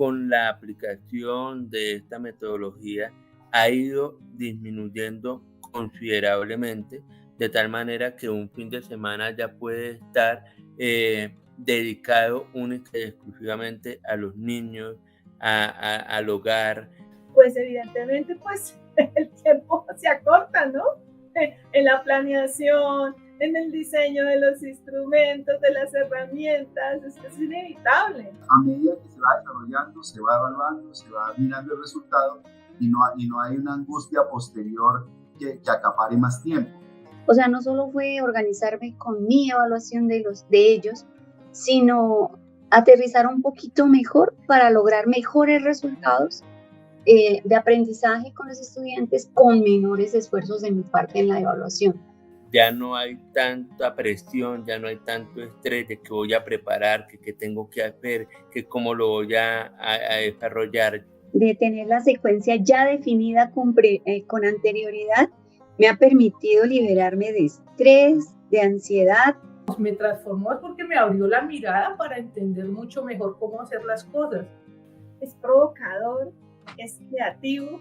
con la aplicación de esta metodología ha ido disminuyendo considerablemente, de tal manera que un fin de semana ya puede estar dedicado única y exclusivamente a los niños, al hogar. Pues evidentemente, pues el tiempo se acorta, ¿no? En la planeación, en el diseño de los instrumentos, de las herramientas, es inevitable. A medida que se va desarrollando, se va evaluando, se va mirando el resultado y no hay una angustia posterior que acapare más tiempo. O sea, no solo fue organizarme con mi evaluación de ellos, sino aterrizar un poquito mejor para lograr mejores resultados de aprendizaje con los estudiantes con menores esfuerzos de mi parte en la evaluación. Ya no hay tanta presión, ya no hay tanto estrés de que voy a preparar, que tengo que hacer, que cómo lo voy a desarrollar. De tener la secuencia ya definida con anterioridad, me ha permitido liberarme de estrés, de ansiedad. Me transformó porque me abrió la mirada para entender mucho mejor cómo hacer las cosas. Es provocador, es creativo,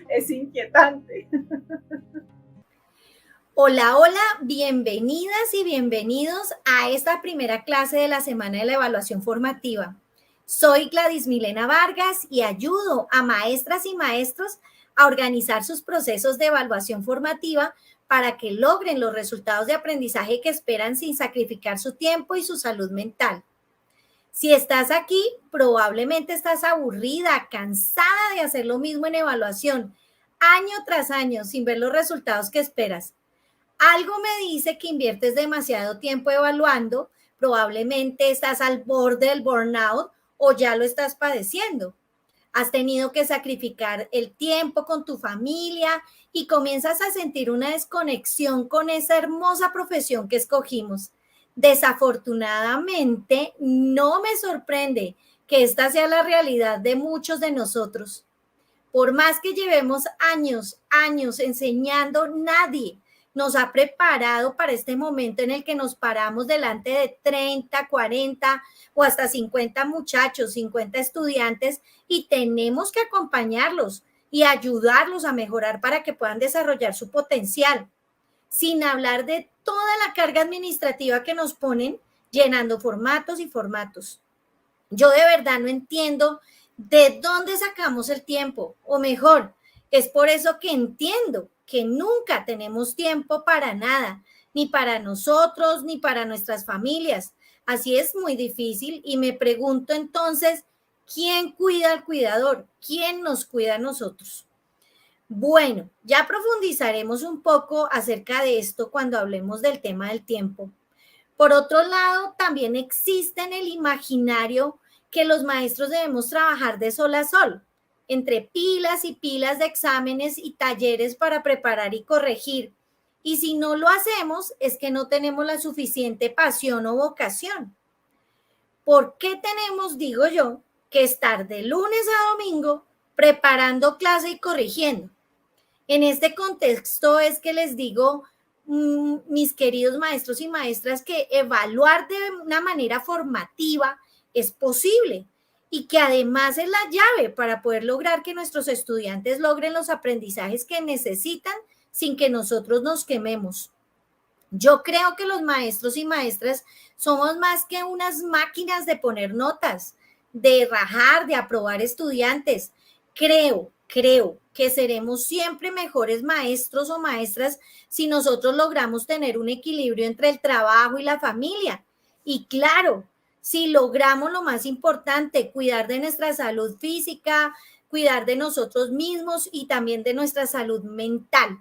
es inquietante. Hola, hola, bienvenidas y bienvenidos a esta primera clase de la Semana de la Evaluación Formativa. Soy Gladys Milena Vargas y ayudo a maestras y maestros a organizar sus procesos de evaluación formativa para que logren los resultados de aprendizaje que esperan sin sacrificar su tiempo y su salud mental. Si estás aquí, probablemente estás aburrida, cansada de hacer lo mismo en evaluación, año tras año, sin ver los resultados que esperas. Algo me dice que inviertes demasiado tiempo evaluando, probablemente estás al borde del burnout o ya lo estás padeciendo. Has tenido que sacrificar el tiempo con tu familia y comienzas a sentir una desconexión con esa hermosa profesión que escogimos. Desafortunadamente, no me sorprende que esta sea la realidad de muchos de nosotros. Por más que llevemos años enseñando, nadie nos ha preparado para este momento en el que nos paramos delante de 30, 40 o hasta 50 muchachos, 50 estudiantes y tenemos que acompañarlos y ayudarlos a mejorar para que puedan desarrollar su potencial. Sin hablar de toda la carga administrativa que nos ponen llenando formatos y formatos. Yo de verdad no entiendo de dónde sacamos el tiempo, o mejor, es por eso que entiendo que nunca tenemos tiempo para nada, ni para nosotros, ni para nuestras familias. Así es muy difícil y me pregunto entonces, ¿quién cuida al cuidador? ¿Quién nos cuida a nosotros? Bueno, ya profundizaremos un poco acerca de esto cuando hablemos del tema del tiempo. Por otro lado, también existe en el imaginario que los maestros debemos trabajar de sol a sol, entre pilas y pilas de exámenes y talleres para preparar y corregir. Y si no lo hacemos, es que no tenemos la suficiente pasión o vocación. ¿Por qué tenemos, digo yo, que estar de lunes a domingo preparando clase y corrigiendo? En este contexto es que les digo, mis queridos maestros y maestras, que evaluar de una manera formativa es posible y que además es la llave para poder lograr que nuestros estudiantes logren los aprendizajes que necesitan sin que nosotros nos quememos. Yo creo que los maestros y maestras somos más que unas máquinas de poner notas, de rajar, de aprobar estudiantes. Creo que seremos siempre mejores maestros o maestras si nosotros logramos tener un equilibrio entre el trabajo y la familia. Y claro, si logramos lo más importante, cuidar de nuestra salud física, cuidar de nosotros mismos y también de nuestra salud mental.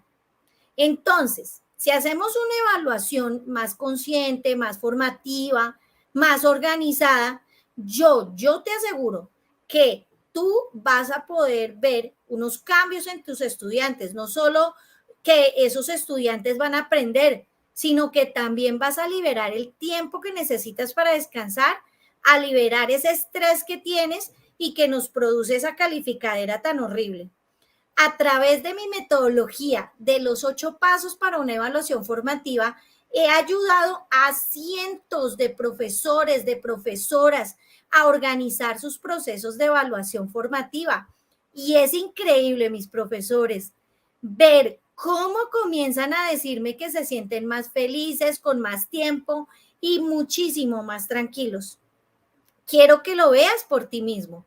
Entonces, si hacemos una evaluación más consciente, más formativa, más organizada, yo te aseguro que tú vas a poder ver unos cambios en tus estudiantes, no solo que esos estudiantes van a aprender, sino que también vas a liberar el tiempo que necesitas para descansar, a liberar ese estrés que tienes y que nos produce esa calificadera tan horrible. A través de mi metodología de los 8 pasos para una evaluación formativa, he ayudado a cientos de profesores, de profesoras, a organizar sus procesos de evaluación formativa. Y es increíble, mis profesores, ver cómo comienzan a decirme que se sienten más felices, con más tiempo y muchísimo más tranquilos. Quiero que lo veas por ti mismo.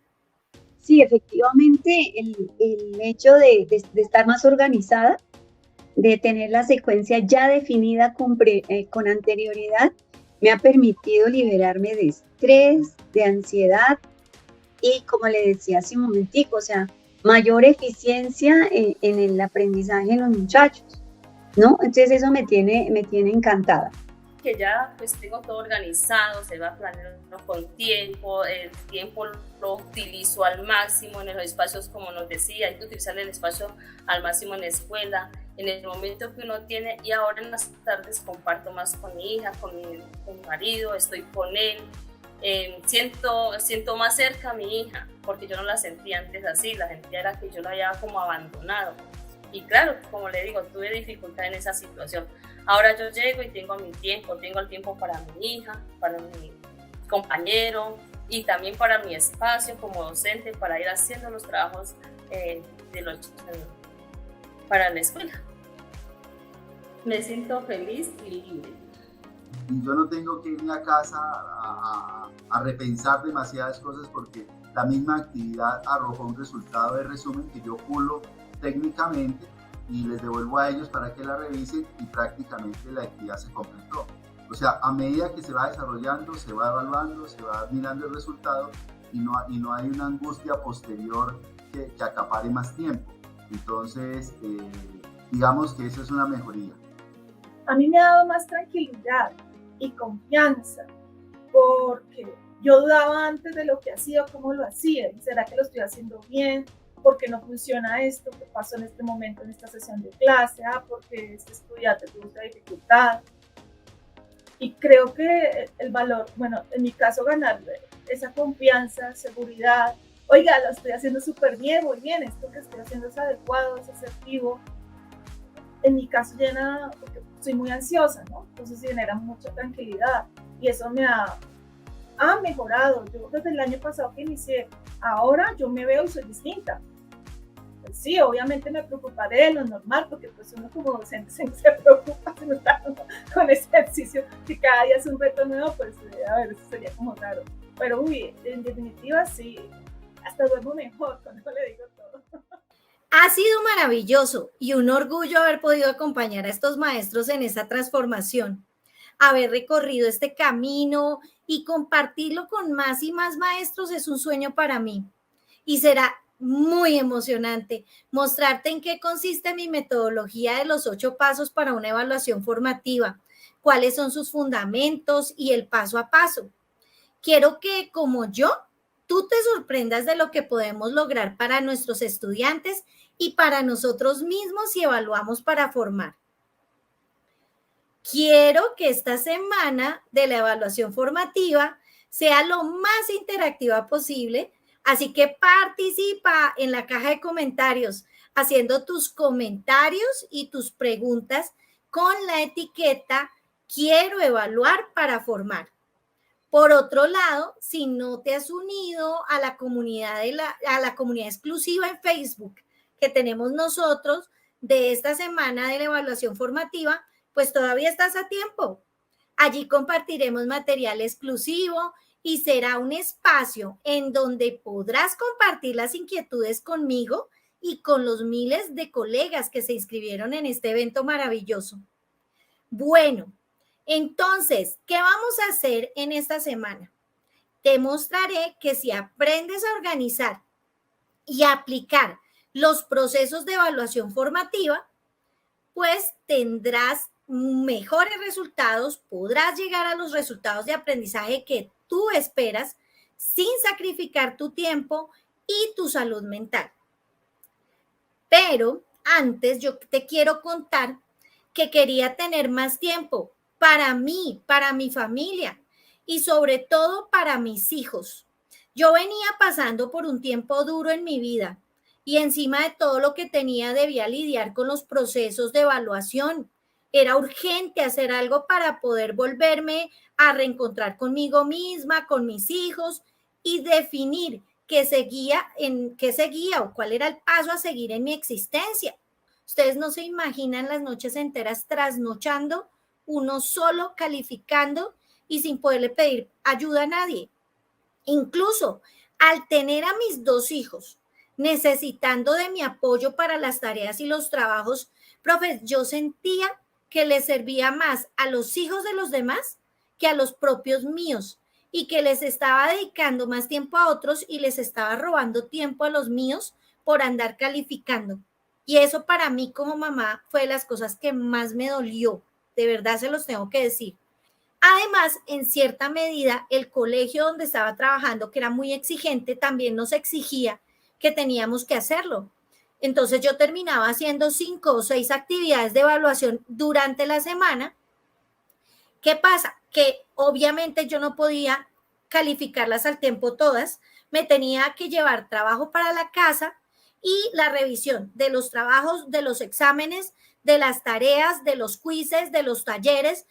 Sí, efectivamente, el hecho de estar más organizada, de tener la secuencia ya definida con anterioridad, me ha permitido liberarme de estrés, de ansiedad y, como le decía hace un momentico, o sea, mayor eficiencia en el aprendizaje en los muchachos, ¿no? Entonces eso me tiene encantada. Que ya pues tengo todo organizado, se va planeando con tiempo, el tiempo lo utilizo al máximo en los espacios, como nos decía, hay que utilizar el espacio al máximo en la escuela, en el momento que uno tiene, y ahora en las tardes comparto más con mi hija, con mi marido, estoy con él, siento más cerca a mi hija, porque yo no la sentía antes así, la sentía era que yo la había como abandonado. Y claro, como le digo, tuve dificultad en esa situación. Ahora yo llego y tengo mi tiempo, tengo el tiempo para mi hija, para mi compañero y también para mi espacio como docente para ir haciendo los trabajos para la escuela. Me siento feliz y libre. Y yo no tengo que irme a casa a repensar demasiadas cosas porque la misma actividad arrojó un resultado de resumen que yo pulo técnicamente y les devuelvo a ellos para que la revisen y prácticamente la actividad se completó. O sea, a medida que se va desarrollando, se va evaluando, se va mirando el resultado y no hay una angustia posterior que acapare más tiempo. Entonces, digamos que esa es una mejoría. A mí me ha dado más tranquilidad y confianza porque yo dudaba antes de lo que hacía o cómo lo hacía. ¿Será que lo estoy haciendo bien? ¿Por qué no funciona esto que pasó en este momento, en esta sesión de clase? Porque este estudiante tuvo esta dificultad. Y creo que el valor, bueno, en mi caso ganar esa confianza, seguridad, oiga, lo estoy haciendo súper bien, muy bien, esto que estoy haciendo es adecuado, es asertivo. En mi caso llena, porque soy muy ansiosa, ¿no? Entonces genera mucha tranquilidad y eso me ha mejorado. Yo desde el año pasado que inicié, ahora yo me veo y soy distinta. Pues sí, obviamente me preocuparé de lo normal, porque pues uno como docente se preocupa si no está con ese ejercicio, que cada día es un reto nuevo, pues a ver, eso sería como raro. Pero uy, en definitiva sí, hasta duermo mejor cuando le digo todo. Ha sido maravilloso y un orgullo haber podido acompañar a estos maestros en esta transformación, haber recorrido este camino y compartirlo con más y más maestros es un sueño para mí. Y será muy emocionante mostrarte en qué consiste mi metodología de los 8 pasos para una evaluación formativa, cuáles son sus fundamentos y el paso a paso. Quiero que, como yo, tú te sorprendas de lo que podemos lograr para nuestros estudiantes y para nosotros mismos si evaluamos para formar. Quiero que esta semana de la evaluación formativa sea lo más interactiva posible, así que participa en la caja de comentarios haciendo tus comentarios y tus preguntas con la etiqueta "Quiero evaluar para formar". Por otro lado, si no te has unido a la comunidad exclusiva en Facebook que tenemos nosotros de esta semana de la evaluación formativa, pues todavía estás a tiempo. Allí compartiremos material exclusivo y será un espacio en donde podrás compartir las inquietudes conmigo y con los miles de colegas que se inscribieron en este evento maravilloso. Bueno, entonces, ¿qué vamos a hacer en esta semana? Te mostraré que si aprendes a organizar y aplicar los procesos de evaluación formativa, pues tendrás mejores resultados, podrás llegar a los resultados de aprendizaje que tú esperas sin sacrificar tu tiempo y tu salud mental. Pero antes yo te quiero contar que quería tener más tiempo para mí, para mi familia y sobre todo para mis hijos. Yo venía pasando por un tiempo duro en mi vida y encima de todo lo que tenía debía lidiar con los procesos de evaluación. Era urgente hacer algo para poder volverme a reencontrar conmigo misma, con mis hijos y definir qué seguía o cuál era el paso a seguir en mi existencia. Ustedes no se imaginan las noches enteras trasnochando, uno solo calificando y sin poderle pedir ayuda a nadie. Incluso al tener a mis 2 hijos necesitando de mi apoyo para las tareas y los trabajos, profe, yo sentía que les servía más a los hijos de los demás que a los propios míos y que les estaba dedicando más tiempo a otros y les estaba robando tiempo a los míos por andar calificando. Y eso para mí como mamá fue de las cosas que más me dolió, de verdad se los tengo que decir. Además, en cierta medida, el colegio donde estaba trabajando, que era muy exigente, también nos exigía que teníamos que hacerlo. Entonces yo terminaba haciendo 5 o 6 actividades de evaluación durante la semana. ¿Qué pasa? Que obviamente yo no podía calificarlas al tiempo todas, me tenía que llevar trabajo para la casa y la revisión de los trabajos, de los exámenes, de las tareas, de los quizzes, de los talleres.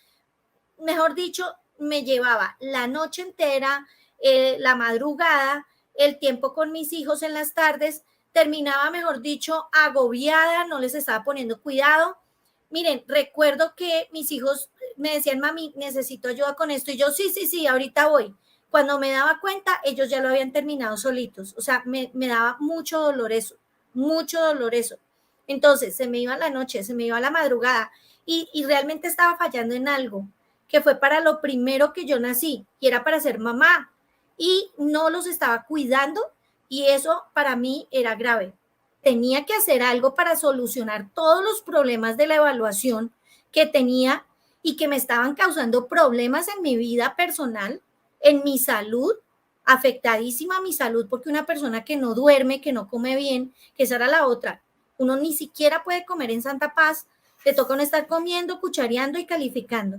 Mejor dicho, me llevaba la noche entera, la madrugada, el tiempo con mis hijos en las tardes, terminaba, mejor dicho, agobiada, no les estaba poniendo cuidado. Miren, recuerdo que mis hijos me decían, mami, necesito ayuda con esto, y yo, sí, ahorita voy. Cuando me daba cuenta, ellos ya lo habían terminado solitos, o sea, me daba mucho dolor eso. Entonces, se me iba la noche, se me iba la madrugada, y realmente estaba fallando en algo, que fue para lo primero que yo nací, y era para ser mamá, y no los estaba cuidando, y eso para mí era grave. Tenía que hacer algo para solucionar todos los problemas de la evaluación que tenía y que me estaban causando problemas en mi vida personal, en mi salud, afectadísima mi salud, porque una persona que no duerme, que no come bien, que esa era la otra, uno ni siquiera puede comer en santa paz, le toca no estar comiendo, cuchareando y calificando.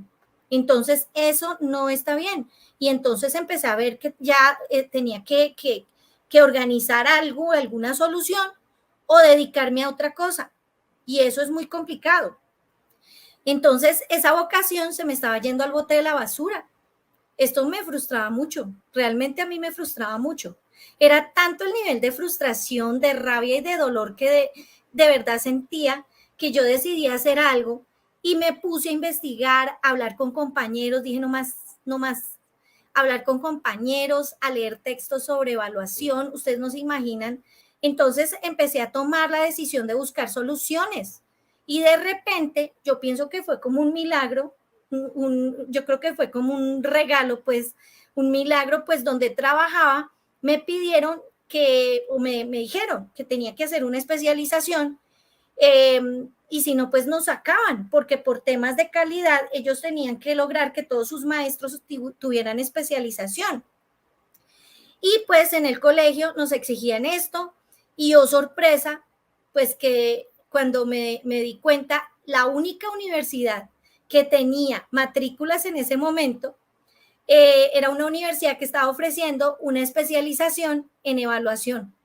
Entonces eso no está bien. Y entonces empecé a ver que ya tenía que organizar algo, alguna solución o dedicarme a otra cosa. Y eso es muy complicado. Entonces esa vocación se me estaba yendo al bote de la basura. Esto me frustraba mucho. Realmente a mí me frustraba mucho. Era tanto el nivel de frustración, de rabia y de dolor que de verdad sentía que yo decidí hacer algo y me puse a investigar, a hablar con compañeros. Dije, no más, hablar con compañeros, a leer textos sobre evaluación. Ustedes no se imaginan. Entonces empecé a tomar la decisión de buscar soluciones y de repente yo pienso que fue como un milagro, yo creo que fue como un regalo, pues un milagro, pues donde trabajaba me pidieron o me dijeron que tenía que hacer una especialización y si no, pues nos sacaban, porque por temas de calidad ellos tenían que lograr que todos sus maestros tuvieran especialización. Y pues en el colegio nos exigían esto y oh sorpresa, pues que cuando me di cuenta, la única universidad que tenía matrículas en ese momento era una universidad que estaba ofreciendo una especialización en evaluación.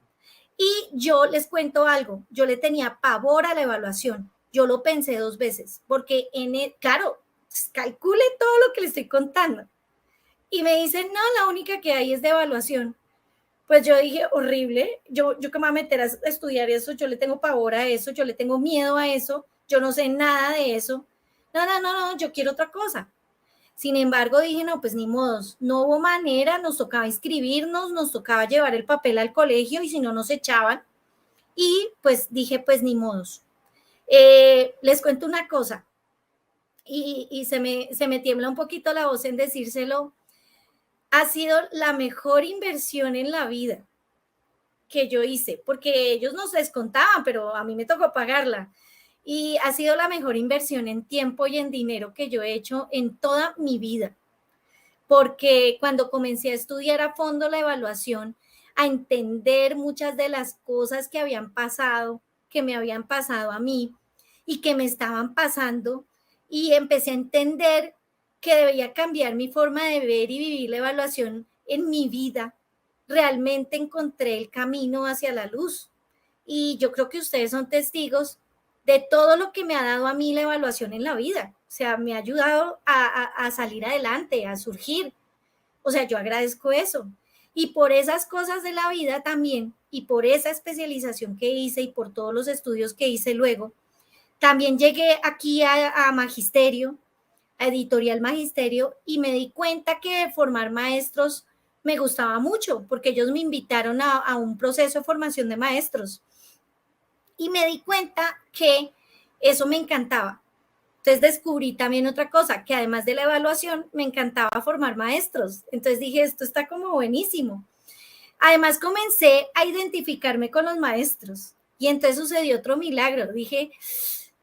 Y yo les cuento algo, yo le tenía pavor a la evaluación, yo lo pensé 2 veces, porque claro, calcule todo lo que le estoy contando. Y me dicen, no, la única que hay es de evaluación. Pues yo dije, horrible, yo que me voy a meter a estudiar eso, yo le tengo pavor a eso, yo le tengo miedo a eso, yo no sé nada de eso. No, yo quiero otra cosa. Sin embargo, dije, no, pues ni modos, no hubo manera, nos tocaba inscribirnos, nos tocaba llevar el papel al colegio y si no nos echaban. Y pues dije, pues ni modos. Les cuento una cosa y se me tiembla un poquito la voz en decírselo. Ha sido la mejor inversión en la vida que yo hice, porque ellos nos descontaban, pero a mí me tocó pagarla. Y ha sido la mejor inversión en tiempo y en dinero que yo he hecho en toda mi vida. Porque cuando comencé a estudiar a fondo la evaluación, a entender muchas de las cosas que habían pasado, que me habían pasado a mí y que me estaban pasando, y empecé a entender que debía cambiar mi forma de ver y vivir la evaluación en mi vida, realmente encontré el camino hacia la luz. Y yo creo que ustedes son testigos de todo lo que me ha dado a mí la evaluación en la vida. O sea, me ha ayudado a salir adelante, a surgir. O sea, yo agradezco eso. Y por esas cosas de la vida también, y por esa especialización que hice y por todos los estudios que hice luego, también llegué aquí a Magisterio, a Editorial Magisterio, y me di cuenta que formar maestros me gustaba mucho, porque ellos me invitaron a un proceso de formación de maestros. Y me di cuenta que eso me encantaba. Entonces descubrí también otra cosa, que además de la evaluación, me encantaba formar maestros. Entonces dije, esto está como buenísimo. Además comencé a identificarme con los maestros. Y entonces sucedió otro milagro. Dije,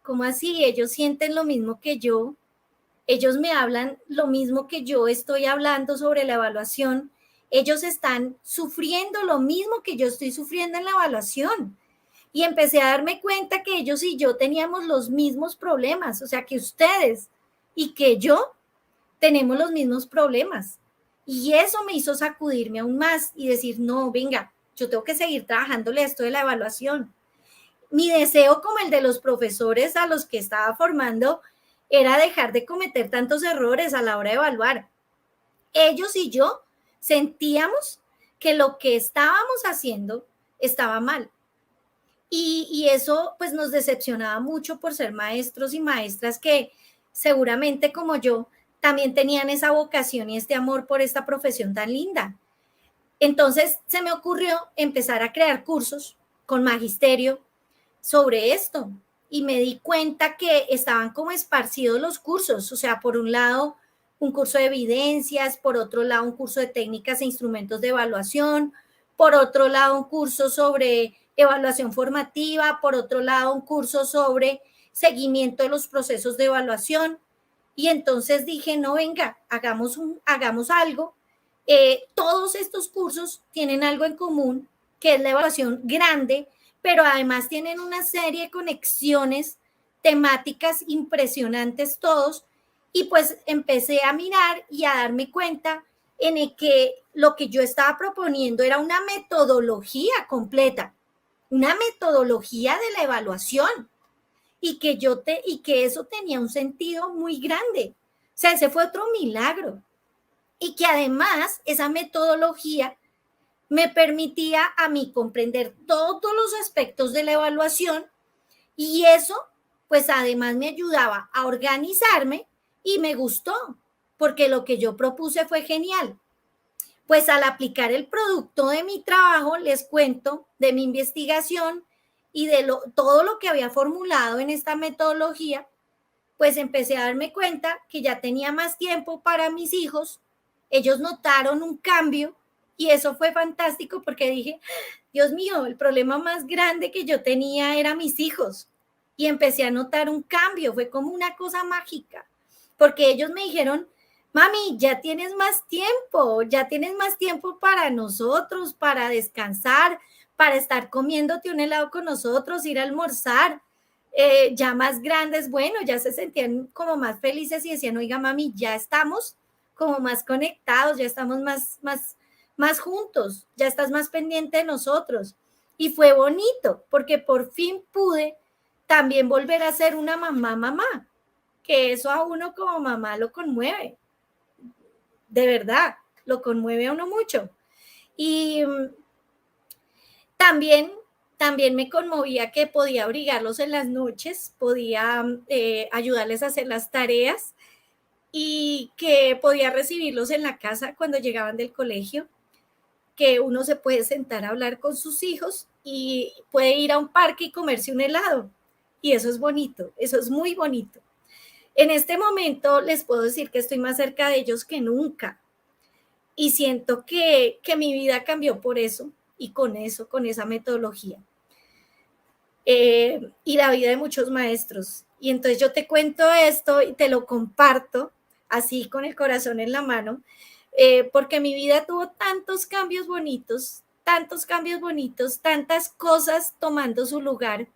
¿cómo así? Ellos sienten lo mismo que yo. Ellos me hablan lo mismo que yo estoy hablando sobre la evaluación. Ellos están sufriendo lo mismo que yo estoy sufriendo en la evaluación. Y empecé a darme cuenta que ellos y yo teníamos los mismos problemas, o sea, que ustedes y que yo tenemos los mismos problemas. Y eso me hizo sacudirme aún más y decir, no, venga, yo tengo que seguir trabajándole esto de la evaluación. Mi deseo, como el de los profesores a los que estaba formando, era dejar de cometer tantos errores a la hora de evaluar. Ellos y yo sentíamos que lo que estábamos haciendo estaba mal. Y eso pues nos decepcionaba mucho por ser maestros y maestras que seguramente como yo también tenían esa vocación y este amor por esta profesión tan linda. Entonces se me ocurrió empezar a crear cursos con Magisterio sobre esto y me di cuenta que estaban como esparcidos los cursos, o sea, por un lado un curso de evidencias, por otro lado un curso de técnicas e instrumentos de evaluación, por otro lado un curso sobre evaluación formativa, por otro lado un curso sobre seguimiento de los procesos de evaluación. Y entonces dije, no, venga, hagamos algo. Todos estos cursos tienen algo en común, que es la evaluación grande, pero además tienen una serie de conexiones temáticas impresionantes todos. Y pues empecé a mirar y a darme cuenta en el que lo que yo estaba proponiendo era una metodología completa, una metodología de la evaluación y que eso tenía un sentido muy grande. O sea, ese fue otro milagro. Y que además esa metodología me permitía a mí comprender todos los aspectos de la evaluación y eso pues además me ayudaba a organizarme y me gustó porque lo que yo propuse fue genial. Pues al aplicar el producto de mi trabajo, les cuento de mi investigación y de todo lo que había formulado en esta metodología, pues empecé a darme cuenta que ya tenía más tiempo para mis hijos. Ellos notaron un cambio y eso fue fantástico porque dije, Dios mío, el problema más grande que yo tenía era mis hijos. Y empecé a notar un cambio, fue como una cosa mágica, porque ellos me dijeron, mami, ya tienes más tiempo para nosotros, para descansar, para estar comiéndote un helado con nosotros, ir a almorzar. Ya más grandes, bueno, ya se sentían como más felices y decían, oiga, mami, ya estamos como más conectados, ya estamos más juntos, ya estás más pendiente de nosotros. Y fue bonito, porque por fin pude también volver a ser una mamá, que eso a uno como mamá lo conmueve. De verdad, lo conmueve a uno mucho. Y también me conmovía que podía abrigarlos en las noches, podía ayudarles a hacer las tareas y que podía recibirlos en la casa cuando llegaban del colegio, que uno se puede sentar a hablar con sus hijos y puede ir a un parque y comerse un helado. Y eso es bonito, eso es muy bonito. En este momento les puedo decir que estoy más cerca de ellos que nunca y siento que mi vida cambió por eso y con esa metodología. Y la vida de muchos maestros. Y entonces yo te cuento esto y te lo comparto así con el corazón en la mano, porque mi vida tuvo tantos cambios bonitos, tantas cosas tomando su lugar,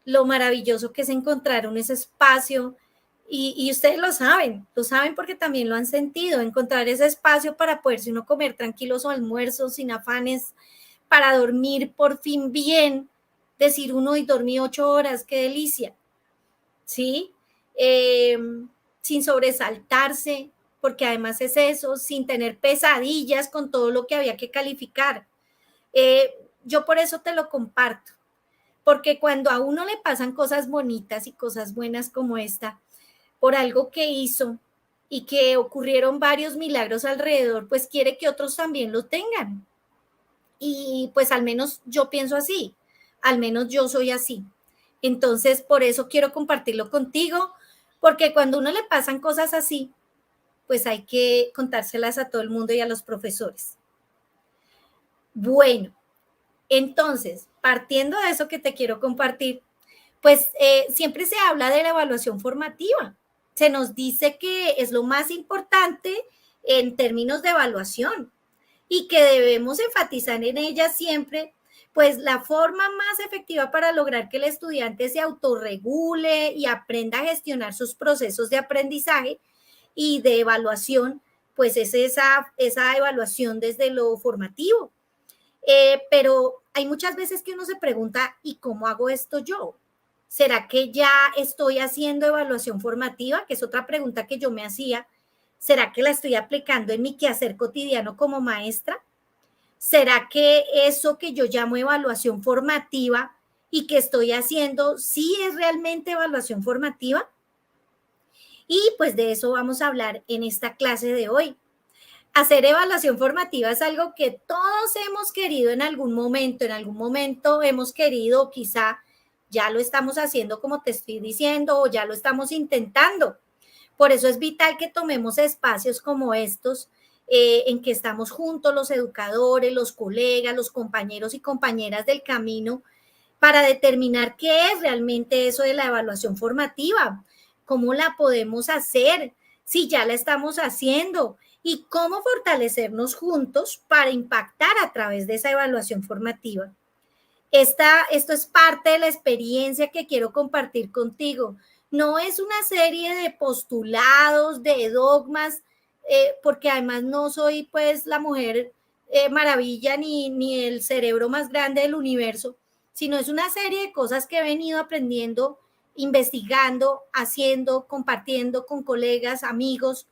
lo maravilloso que es encontrar un ese espacio. Y ustedes lo saben porque también lo han sentido, encontrar ese espacio para poderse uno comer tranquilo su almuerzo, sin afanes, para dormir por fin bien, decir uno y dormí 8 horas, qué delicia, ¿sí? Sin sobresaltarse, porque además es eso, sin tener pesadillas con todo lo que había que calificar. Yo por eso te lo comparto, porque cuando a uno le pasan cosas bonitas y cosas buenas como esta, por algo que hizo y que ocurrieron varios milagros alrededor, pues quiere que otros también lo tengan. Y pues al menos yo pienso así, al menos yo soy así. Entonces, por eso quiero compartirlo contigo, porque cuando a uno le pasan cosas así, pues hay que contárselas a todo el mundo y a los profesores. Bueno, entonces, partiendo de eso que te quiero compartir, pues siempre se habla de la evaluación formativa. Se nos dice que es lo más importante en términos de evaluación y que debemos enfatizar en ella siempre, pues la forma más efectiva para lograr que el estudiante se autorregule y aprenda a gestionar sus procesos de aprendizaje y de evaluación, pues es esa evaluación desde lo formativo. Pero hay muchas veces que uno se pregunta, ¿y cómo hago esto yo? ¿Será que ya estoy haciendo evaluación formativa? Que es otra pregunta que yo me hacía. ¿Será que la estoy aplicando en mi quehacer cotidiano como maestra? ¿Será que eso que yo llamo evaluación formativa y que estoy haciendo sí es realmente evaluación formativa? Y pues de eso vamos a hablar en esta clase de hoy. Hacer evaluación formativa es algo que todos hemos querido en algún momento hemos querido, quizá ya lo estamos haciendo como te estoy diciendo o ya lo estamos intentando. Por eso es vital que tomemos espacios como estos en que estamos juntos los educadores, los colegas, los compañeros y compañeras del camino para determinar qué es realmente eso de la evaluación formativa, cómo la podemos hacer, si ya la estamos haciendo y cómo fortalecernos juntos para impactar a través de esa evaluación formativa. Esto es parte de la experiencia que quiero compartir contigo. No es una serie de postulados, de dogmas, porque además no soy pues la mujer maravilla ni el cerebro más grande del universo, sino es una serie de cosas que he venido aprendiendo, investigando, haciendo, compartiendo con colegas, amigos,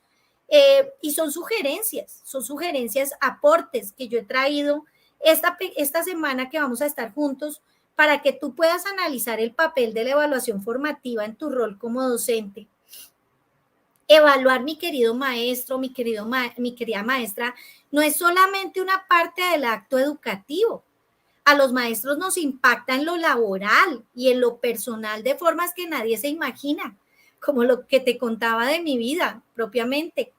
y son sugerencias, aportes que yo he traído esta semana que vamos a estar juntos para que tú puedas analizar el papel de la evaluación formativa en tu rol como docente. Evaluar, mi querido maestro, mi querida maestra, no es solamente una parte del acto educativo. A los maestros nos impacta en lo laboral y en lo personal de formas que nadie se imagina, como lo que te contaba de mi vida propiamente.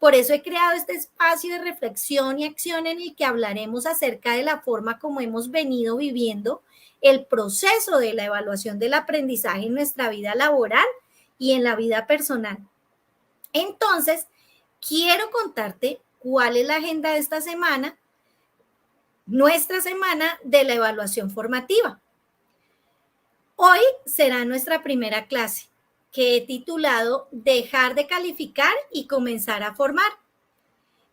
Por eso he creado este espacio de reflexión y acción en el que hablaremos acerca de la forma como hemos venido viviendo el proceso de la evaluación del aprendizaje en nuestra vida laboral y en la vida personal. Entonces, quiero contarte cuál es la agenda de esta semana, nuestra semana de la evaluación formativa. Hoy será nuestra primera clase, que he titulado Dejar de calificar y comenzar a formar.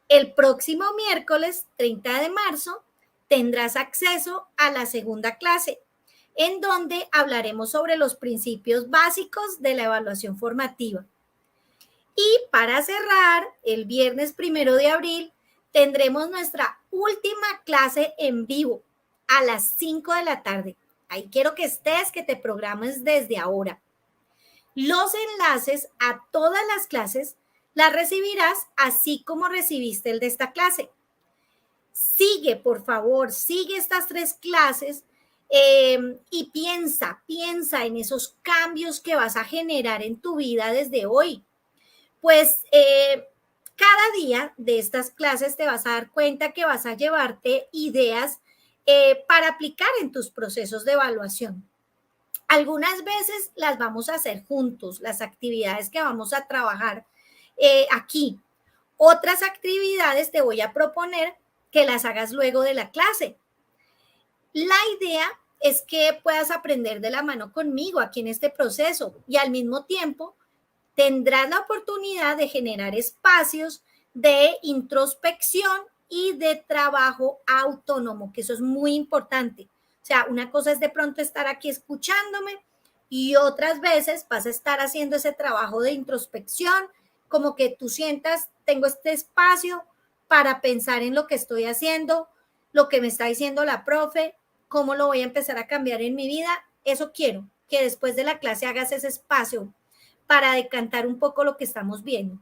El próximo miércoles 30 de marzo tendrás acceso a la segunda clase, en donde hablaremos sobre los principios básicos de la evaluación formativa. Y para cerrar, el viernes 1 de abril tendremos nuestra última clase en vivo a las 5 de la tarde. Ahí quiero que estés, que te programes desde ahora. Los enlaces a todas las clases las recibirás así como recibiste el de esta clase. Sigue, por favor, sigue estas 3 clases y piensa en esos cambios que vas a generar en tu vida desde hoy. Pues cada día de estas clases te vas a dar cuenta que vas a llevarte ideas para aplicar en tus procesos de evaluación. Algunas veces las vamos a hacer juntos, las actividades que vamos a trabajar aquí. Otras actividades te voy a proponer que las hagas luego de la clase. La idea es que puedas aprender de la mano conmigo aquí en este proceso y al mismo tiempo tendrás la oportunidad de generar espacios de introspección y de trabajo autónomo, que eso es muy importante. O sea, una cosa es de pronto estar aquí escuchándome y otras veces vas a estar haciendo ese trabajo de introspección como que tú sientas, tengo este espacio para pensar en lo que estoy haciendo, lo que me está diciendo la profe, cómo lo voy a empezar a cambiar en mi vida. Eso quiero, que después de la clase hagas ese espacio para decantar un poco lo que estamos viendo.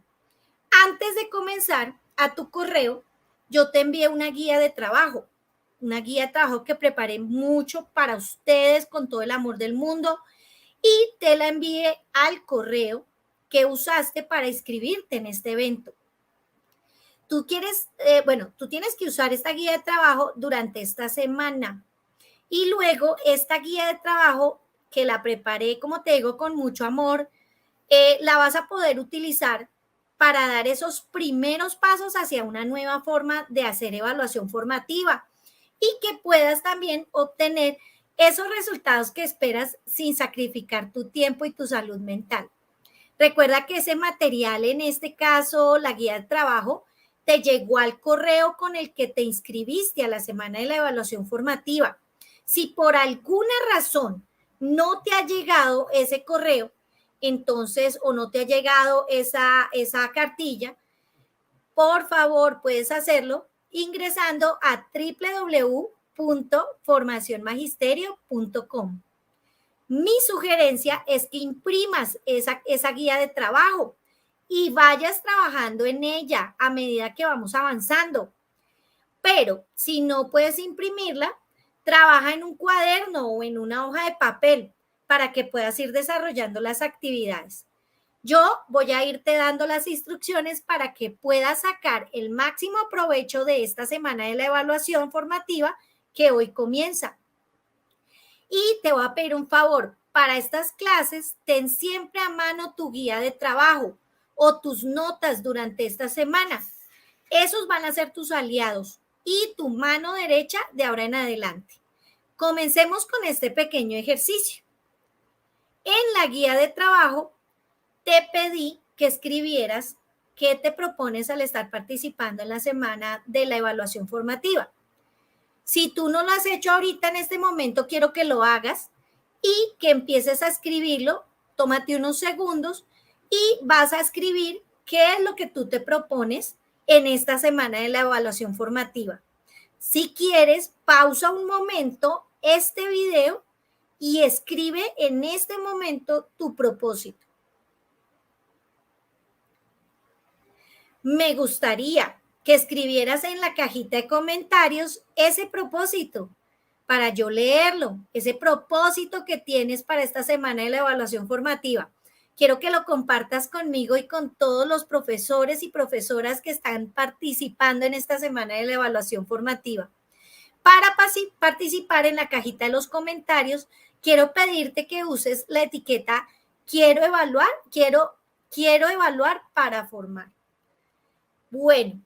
Antes de comenzar, a tu correo, yo te envié una guía de trabajo que preparé mucho para ustedes con todo el amor del mundo y te la envié al correo que usaste para inscribirte en este evento. Tú tienes que usar esta guía de trabajo durante esta semana y luego esta guía de trabajo que la preparé, como te digo, con mucho amor, la vas a poder utilizar para dar esos primeros pasos hacia una nueva forma de hacer evaluación formativa y que puedas también obtener esos resultados que esperas sin sacrificar tu tiempo y tu salud mental. Recuerda que ese material, en este caso, la guía de trabajo, te llegó al correo con el que te inscribiste a la semana de la evaluación formativa. Si por alguna razón no te ha llegado ese correo, entonces, o no te ha llegado esa cartilla, por favor, puedes hacerlo ingresando a www.formacionmagisterio.com. Mi sugerencia es que imprimas esa guía de trabajo y vayas trabajando en ella a medida que vamos avanzando. Pero si no puedes imprimirla, trabaja en un cuaderno o en una hoja de papel para que puedas ir desarrollando las actividades. Yo voy a irte dando las instrucciones para que puedas sacar el máximo provecho de esta semana de la evaluación formativa que hoy comienza. Y te voy a pedir un favor, para estas clases, ten siempre a mano tu guía de trabajo o tus notas durante esta semana. Esos van a ser tus aliados y tu mano derecha de ahora en adelante. Comencemos con este pequeño ejercicio. En la guía de trabajo te pedí que escribieras qué te propones al estar participando en la semana de la evaluación formativa. Si tú no lo has hecho ahorita en este momento, quiero que lo hagas y que empieces a escribirlo. Tómate unos segundos y vas a escribir qué es lo que tú te propones en esta semana de la evaluación formativa. Si quieres, pausa un momento este video y escribe en este momento tu propósito. Me gustaría que escribieras en la cajita de comentarios ese propósito para yo leerlo, ese propósito que tienes para esta semana de la evaluación formativa. Quiero que lo compartas conmigo y con todos los profesores y profesoras que están participando en esta semana de la evaluación formativa. Para participar en la cajita de los comentarios, quiero pedirte que uses la etiqueta quiero evaluar para formar. Bueno,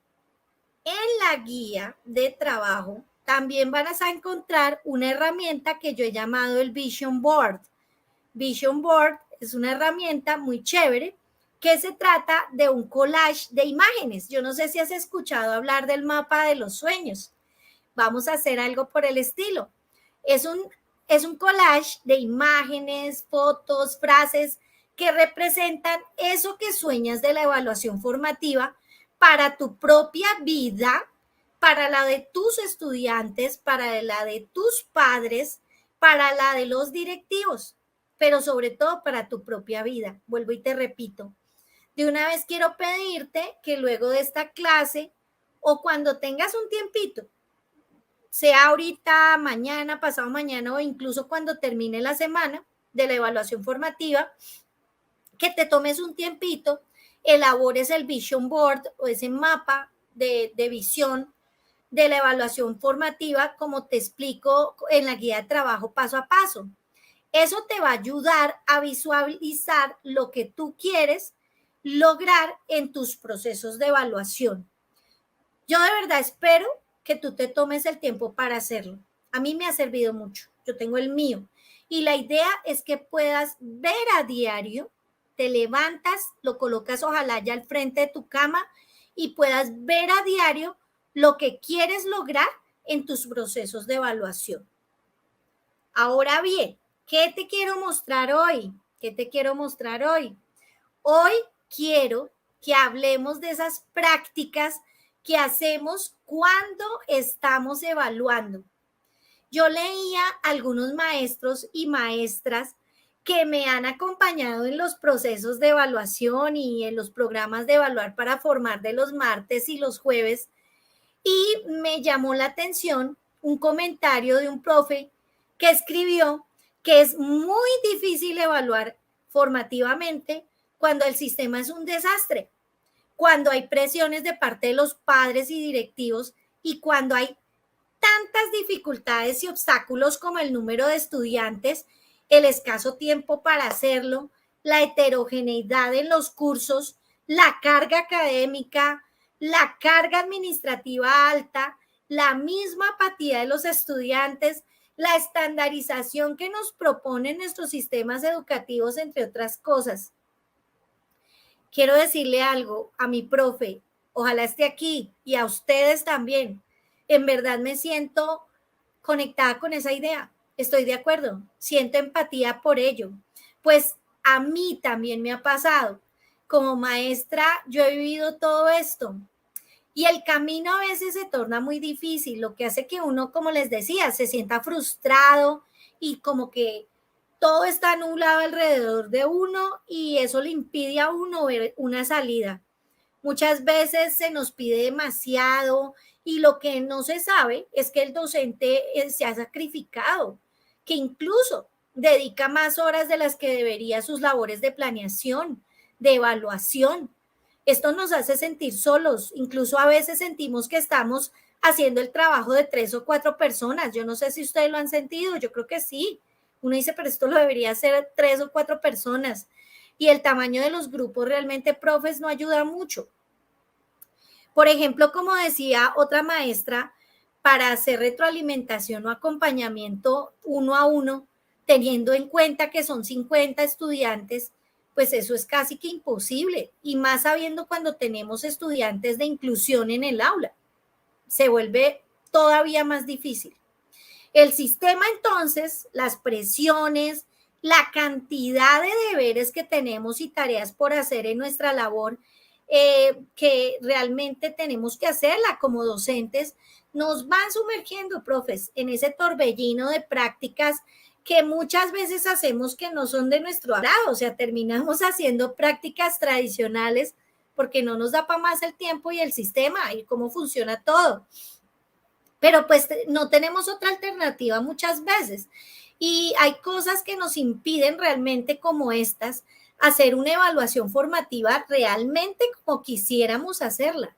en la guía de trabajo también vas a encontrar una herramienta que yo he llamado el Vision Board. Vision Board es una herramienta muy chévere que se trata de un collage de imágenes. Yo no sé si has escuchado hablar del mapa de los sueños. Vamos a hacer algo por el estilo. Es un collage de imágenes, fotos, frases que representan eso que sueñas de la evaluación formativa para tu propia vida, para la de tus estudiantes, para la de tus padres, para la de los directivos, pero sobre todo para tu propia vida. Vuelvo y te repito. De una vez quiero pedirte que luego de esta clase o cuando tengas un tiempito, sea ahorita, mañana, pasado mañana o incluso cuando termine la semana de la evaluación formativa, que te tomes un tiempito, elabores el Vision Board o ese mapa de visión de la evaluación formativa, como te explico en la guía de trabajo paso a paso. Eso te va a ayudar a visualizar lo que tú quieres lograr en tus procesos de evaluación. Yo de verdad espero que tú te tomes el tiempo para hacerlo. A mí me ha servido mucho. Yo tengo el mío. Y la idea es que puedas ver a diario, te levantas, lo colocas ojalá ya al frente de tu cama y puedas ver a diario lo que quieres lograr en tus procesos de evaluación. Ahora bien, ¿qué te quiero mostrar hoy? ¿Qué te quiero mostrar hoy? Hoy quiero que hablemos de esas prácticas que hacemos cuando estamos evaluando. Yo leía a algunos maestros y maestras que me han acompañado en los procesos de evaluación y en los programas de evaluar para formar de los martes y los jueves, y me llamó la atención un comentario de un profe que escribió que es muy difícil evaluar formativamente cuando el sistema es un desastre, cuando hay presiones de parte de los padres y directivos y cuando hay tantas dificultades y obstáculos como el número de estudiantes, el escaso tiempo para hacerlo, la heterogeneidad en los cursos, la carga académica, la carga administrativa alta, la misma apatía de los estudiantes, la estandarización que nos proponen nuestros sistemas educativos, entre otras cosas. Quiero decirle algo a mi profe, ojalá esté aquí, y a ustedes también. En verdad me siento conectada con esa idea. Estoy de acuerdo, siento empatía por ello, pues a mí también me ha pasado. Como maestra, yo he vivido todo esto y el camino a veces se torna muy difícil, lo que hace que uno, como les decía, se sienta frustrado y como que todo está nublado alrededor de uno y eso le impide a uno ver una salida. Muchas veces se nos pide demasiado y lo que no se sabe es que el docente se ha sacrificado, que incluso dedica más horas de las que debería a sus labores de planeación, de evaluación. Esto nos hace sentir solos, incluso a veces sentimos que estamos haciendo el trabajo de 3 o 4 personas. Yo no sé si ustedes lo han sentido, yo creo que sí. Uno dice, pero esto lo debería hacer 3 o 4 personas. Y el tamaño de los grupos realmente, profes, no ayuda mucho. Por ejemplo, como decía otra maestra, para hacer retroalimentación o acompañamiento 1 a 1, teniendo en cuenta que son 50 estudiantes, pues eso es casi que imposible, y más sabiendo cuando tenemos estudiantes de inclusión en el aula. Se vuelve todavía más difícil. El sistema, entonces, las presiones, la cantidad de deberes que tenemos y tareas por hacer en nuestra labor, que realmente tenemos que hacerla como docentes, nos van sumergiendo, profes, en ese torbellino de prácticas que muchas veces hacemos que no son de nuestro agrado, o sea, terminamos haciendo prácticas tradicionales porque no nos da para más el tiempo y el sistema y cómo funciona todo. Pero pues no tenemos otra alternativa muchas veces. Y hay cosas que nos impiden realmente como estas, hacer una evaluación formativa realmente como quisiéramos hacerla.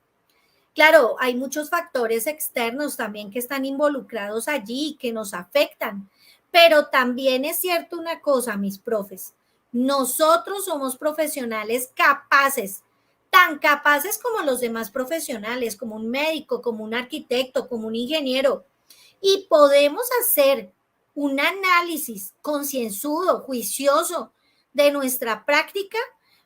Claro, hay muchos factores externos también que están involucrados allí, que nos afectan, pero también es cierto una cosa, mis profes, nosotros somos profesionales capaces, tan capaces como los demás profesionales, como un médico, como un arquitecto, como un ingeniero, y podemos hacer un análisis concienzudo, juicioso de nuestra práctica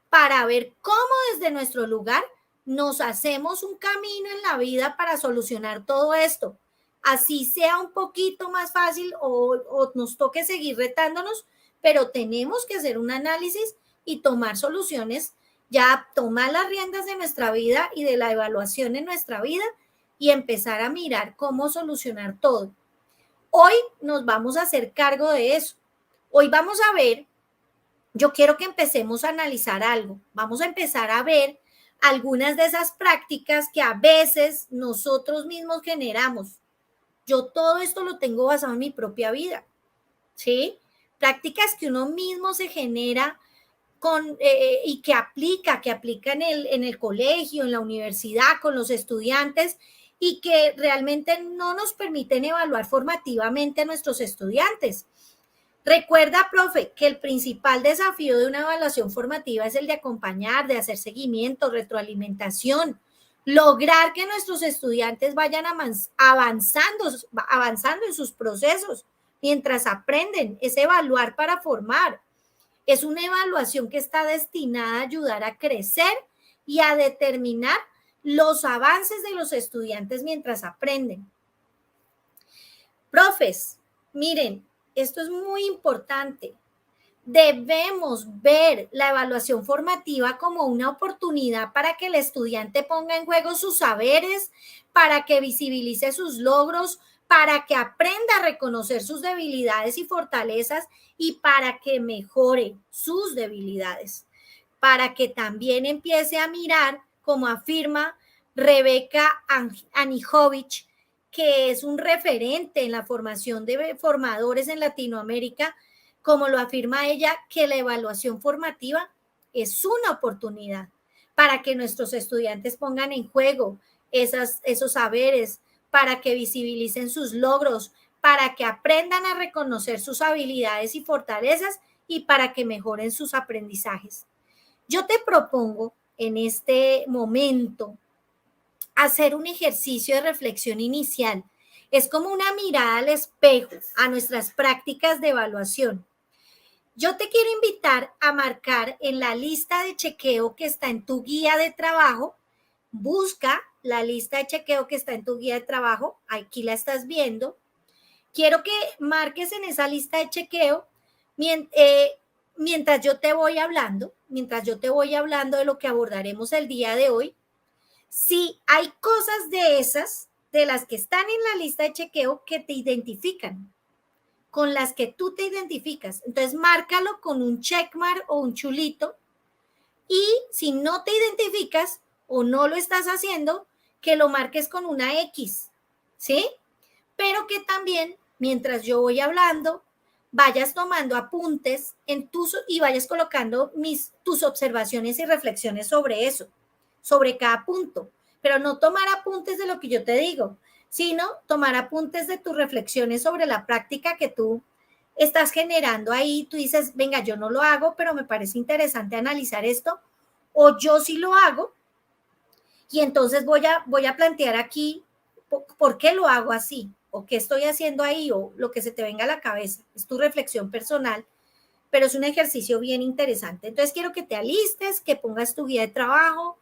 para ver cómo desde nuestro lugar nos hacemos un camino en la vida para solucionar todo esto. Así sea un poquito más fácil o nos toque seguir retándonos, pero tenemos que hacer un análisis y tomar soluciones, ya tomar las riendas de nuestra vida y de la evaluación en nuestra vida y empezar a mirar cómo solucionar todo. Hoy nos vamos a hacer cargo de eso. Hoy vamos a ver, yo quiero que empecemos a analizar algo. Vamos a empezar a ver algunas de esas prácticas que a veces nosotros mismos generamos. Yo todo esto lo tengo basado en mi propia vida, ¿sí? Prácticas que uno mismo se genera y que aplica en el colegio, en la universidad, con los estudiantes y que realmente no nos permiten evaluar formativamente a nuestros estudiantes. Recuerda, profe, que el principal desafío de una evaluación formativa es el de acompañar, de hacer seguimiento, retroalimentación, lograr que nuestros estudiantes vayan avanzando en sus procesos mientras aprenden, es evaluar para formar. Es una evaluación que está destinada a ayudar a crecer y a determinar los avances de los estudiantes mientras aprenden. Profes, miren, esto es muy importante. Debemos ver la evaluación formativa como una oportunidad para que el estudiante ponga en juego sus saberes, para que visibilice sus logros, para que aprenda a reconocer sus debilidades y fortalezas y para que mejore sus debilidades, para que también empiece a mirar, como afirma Rebeca Anijovic, que es un referente en la formación de formadores en Latinoamérica, como lo afirma ella, que la evaluación formativa es una oportunidad para que nuestros estudiantes pongan en juego esos saberes, para que visibilicen sus logros, para que aprendan a reconocer sus habilidades y fortalezas y para que mejoren sus aprendizajes. Yo te propongo en este momento hacer un ejercicio de reflexión inicial. Es como una mirada al espejo a nuestras prácticas de evaluación. Yo te quiero invitar a marcar en la lista de chequeo que está en tu guía de trabajo. Busca la lista de chequeo que está en tu guía de trabajo. Aquí la estás viendo. Quiero que marques en esa lista de chequeo mientras yo te voy hablando de lo que abordaremos el día de hoy. Si hay cosas de esas, de las que están en la lista de chequeo, que te identifican, con las que tú te identificas, entonces márcalo con un checkmark o un chulito, y si no te identificas o no lo estás haciendo, que lo marques con una X, ¿sí? Pero que también, mientras yo voy hablando, vayas tomando apuntes y vayas colocando tus observaciones y reflexiones sobre eso, sobre cada punto, pero no tomar apuntes de lo que yo te digo, sino tomar apuntes de tus reflexiones sobre la práctica que tú estás generando ahí. Tú dices, venga, yo no lo hago, pero me parece interesante analizar esto, o yo sí lo hago, y entonces voy a plantear aquí por qué lo hago así, o qué estoy haciendo ahí, o lo que se te venga a la cabeza. Es tu reflexión personal, pero es un ejercicio bien interesante. Entonces quiero que te alistes, que pongas tu guía de trabajo,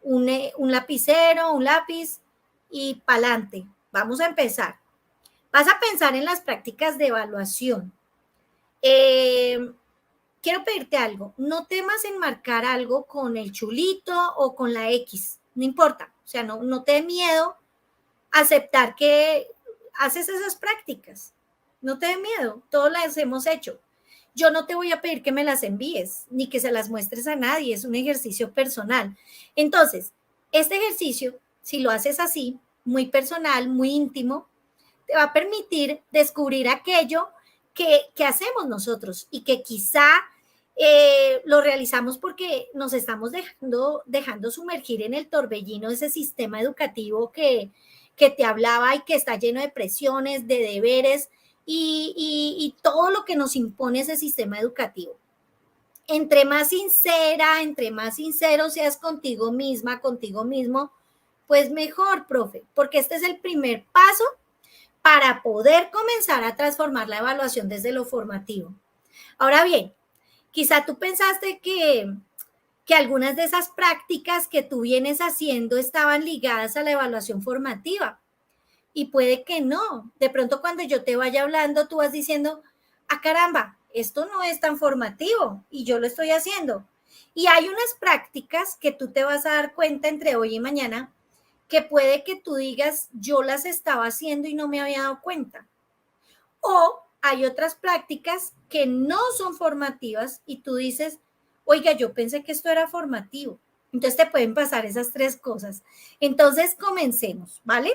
un lapicero, un lápiz y pa'lante. Vamos a empezar. Vas a pensar en las prácticas de evaluación. Quiero pedirte algo. No temas en marcar algo con el chulito o con la X. No importa. O sea, no te dé miedo aceptar que haces esas prácticas. No te dé miedo. Todas las hemos hecho. Yo no te voy a pedir que me las envíes ni que se las muestres a nadie. Es un ejercicio personal. Entonces, este ejercicio, si lo haces así, muy personal, muy íntimo, te va a permitir descubrir aquello que hacemos nosotros y que quizá lo realizamos porque nos estamos dejando sumergir en el torbellino de ese sistema educativo que te hablaba y que está lleno de presiones, de deberes y todo lo que nos impone ese sistema educativo. Entre más sincero seas contigo misma, contigo mismo, pues mejor, profe, porque este es el primer paso para poder comenzar a transformar la evaluación desde lo formativo. Ahora bien, quizá tú pensaste que algunas de esas prácticas que tú vienes haciendo estaban ligadas a la evaluación formativa. Y puede que no. De pronto cuando yo te vaya hablando, tú vas diciendo, ah, caramba, esto no es tan formativo y yo lo estoy haciendo. Y hay unas prácticas que tú te vas a dar cuenta entre hoy y mañana que puede que tú digas, yo las estaba haciendo y no me había dado cuenta. O hay otras prácticas que no son formativas y tú dices, oiga, yo pensé que esto era formativo. Entonces te pueden pasar esas tres cosas. Entonces comencemos, ¿vale?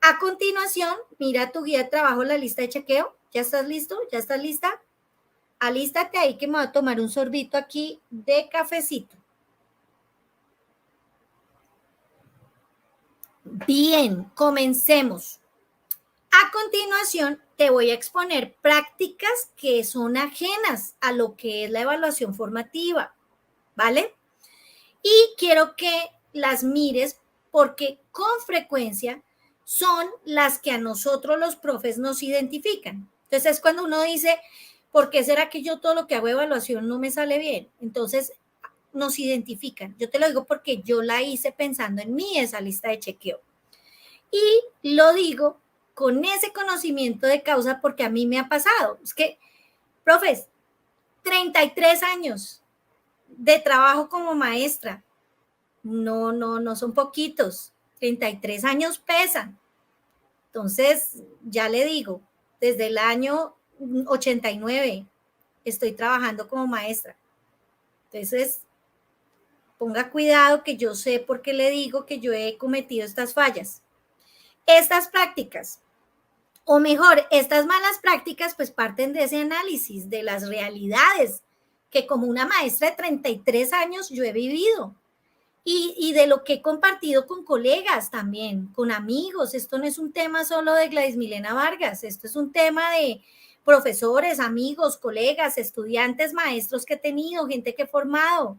A continuación, mira tu guía de trabajo, la lista de chequeo. ¿Ya estás listo? ¿Ya estás lista? Alístate ahí que me voy a tomar un sorbito aquí de cafecito. Bien, comencemos. A continuación, te voy a exponer prácticas que son ajenas a lo que es la evaluación formativa, ¿vale? Y quiero que las mires porque con frecuencia son las que a nosotros los profes nos identifican. Entonces es cuando uno dice, ¿por qué será que yo todo lo que hago de evaluación no me sale bien? Entonces nos identifican. Yo te lo digo porque yo la hice pensando en mí, esa lista de chequeo. Y lo digo con ese conocimiento de causa porque a mí me ha pasado. Es que, profes, 33 años de trabajo como maestra. No son poquitos. 33 años pesan. Entonces, ya le digo, desde el año 89 estoy trabajando como maestra. Entonces, ponga cuidado, que yo sé por qué le digo que yo he cometido estas fallas. Estas prácticas, o mejor, estas malas prácticas, pues parten de ese análisis de las realidades que como una maestra de 33 años yo he vivido. Y de lo que he compartido con colegas también, con amigos. Esto no es un tema solo de Gladys Milena Vargas, esto es un tema de profesores, amigos, colegas, estudiantes, maestros que he tenido, gente que he formado,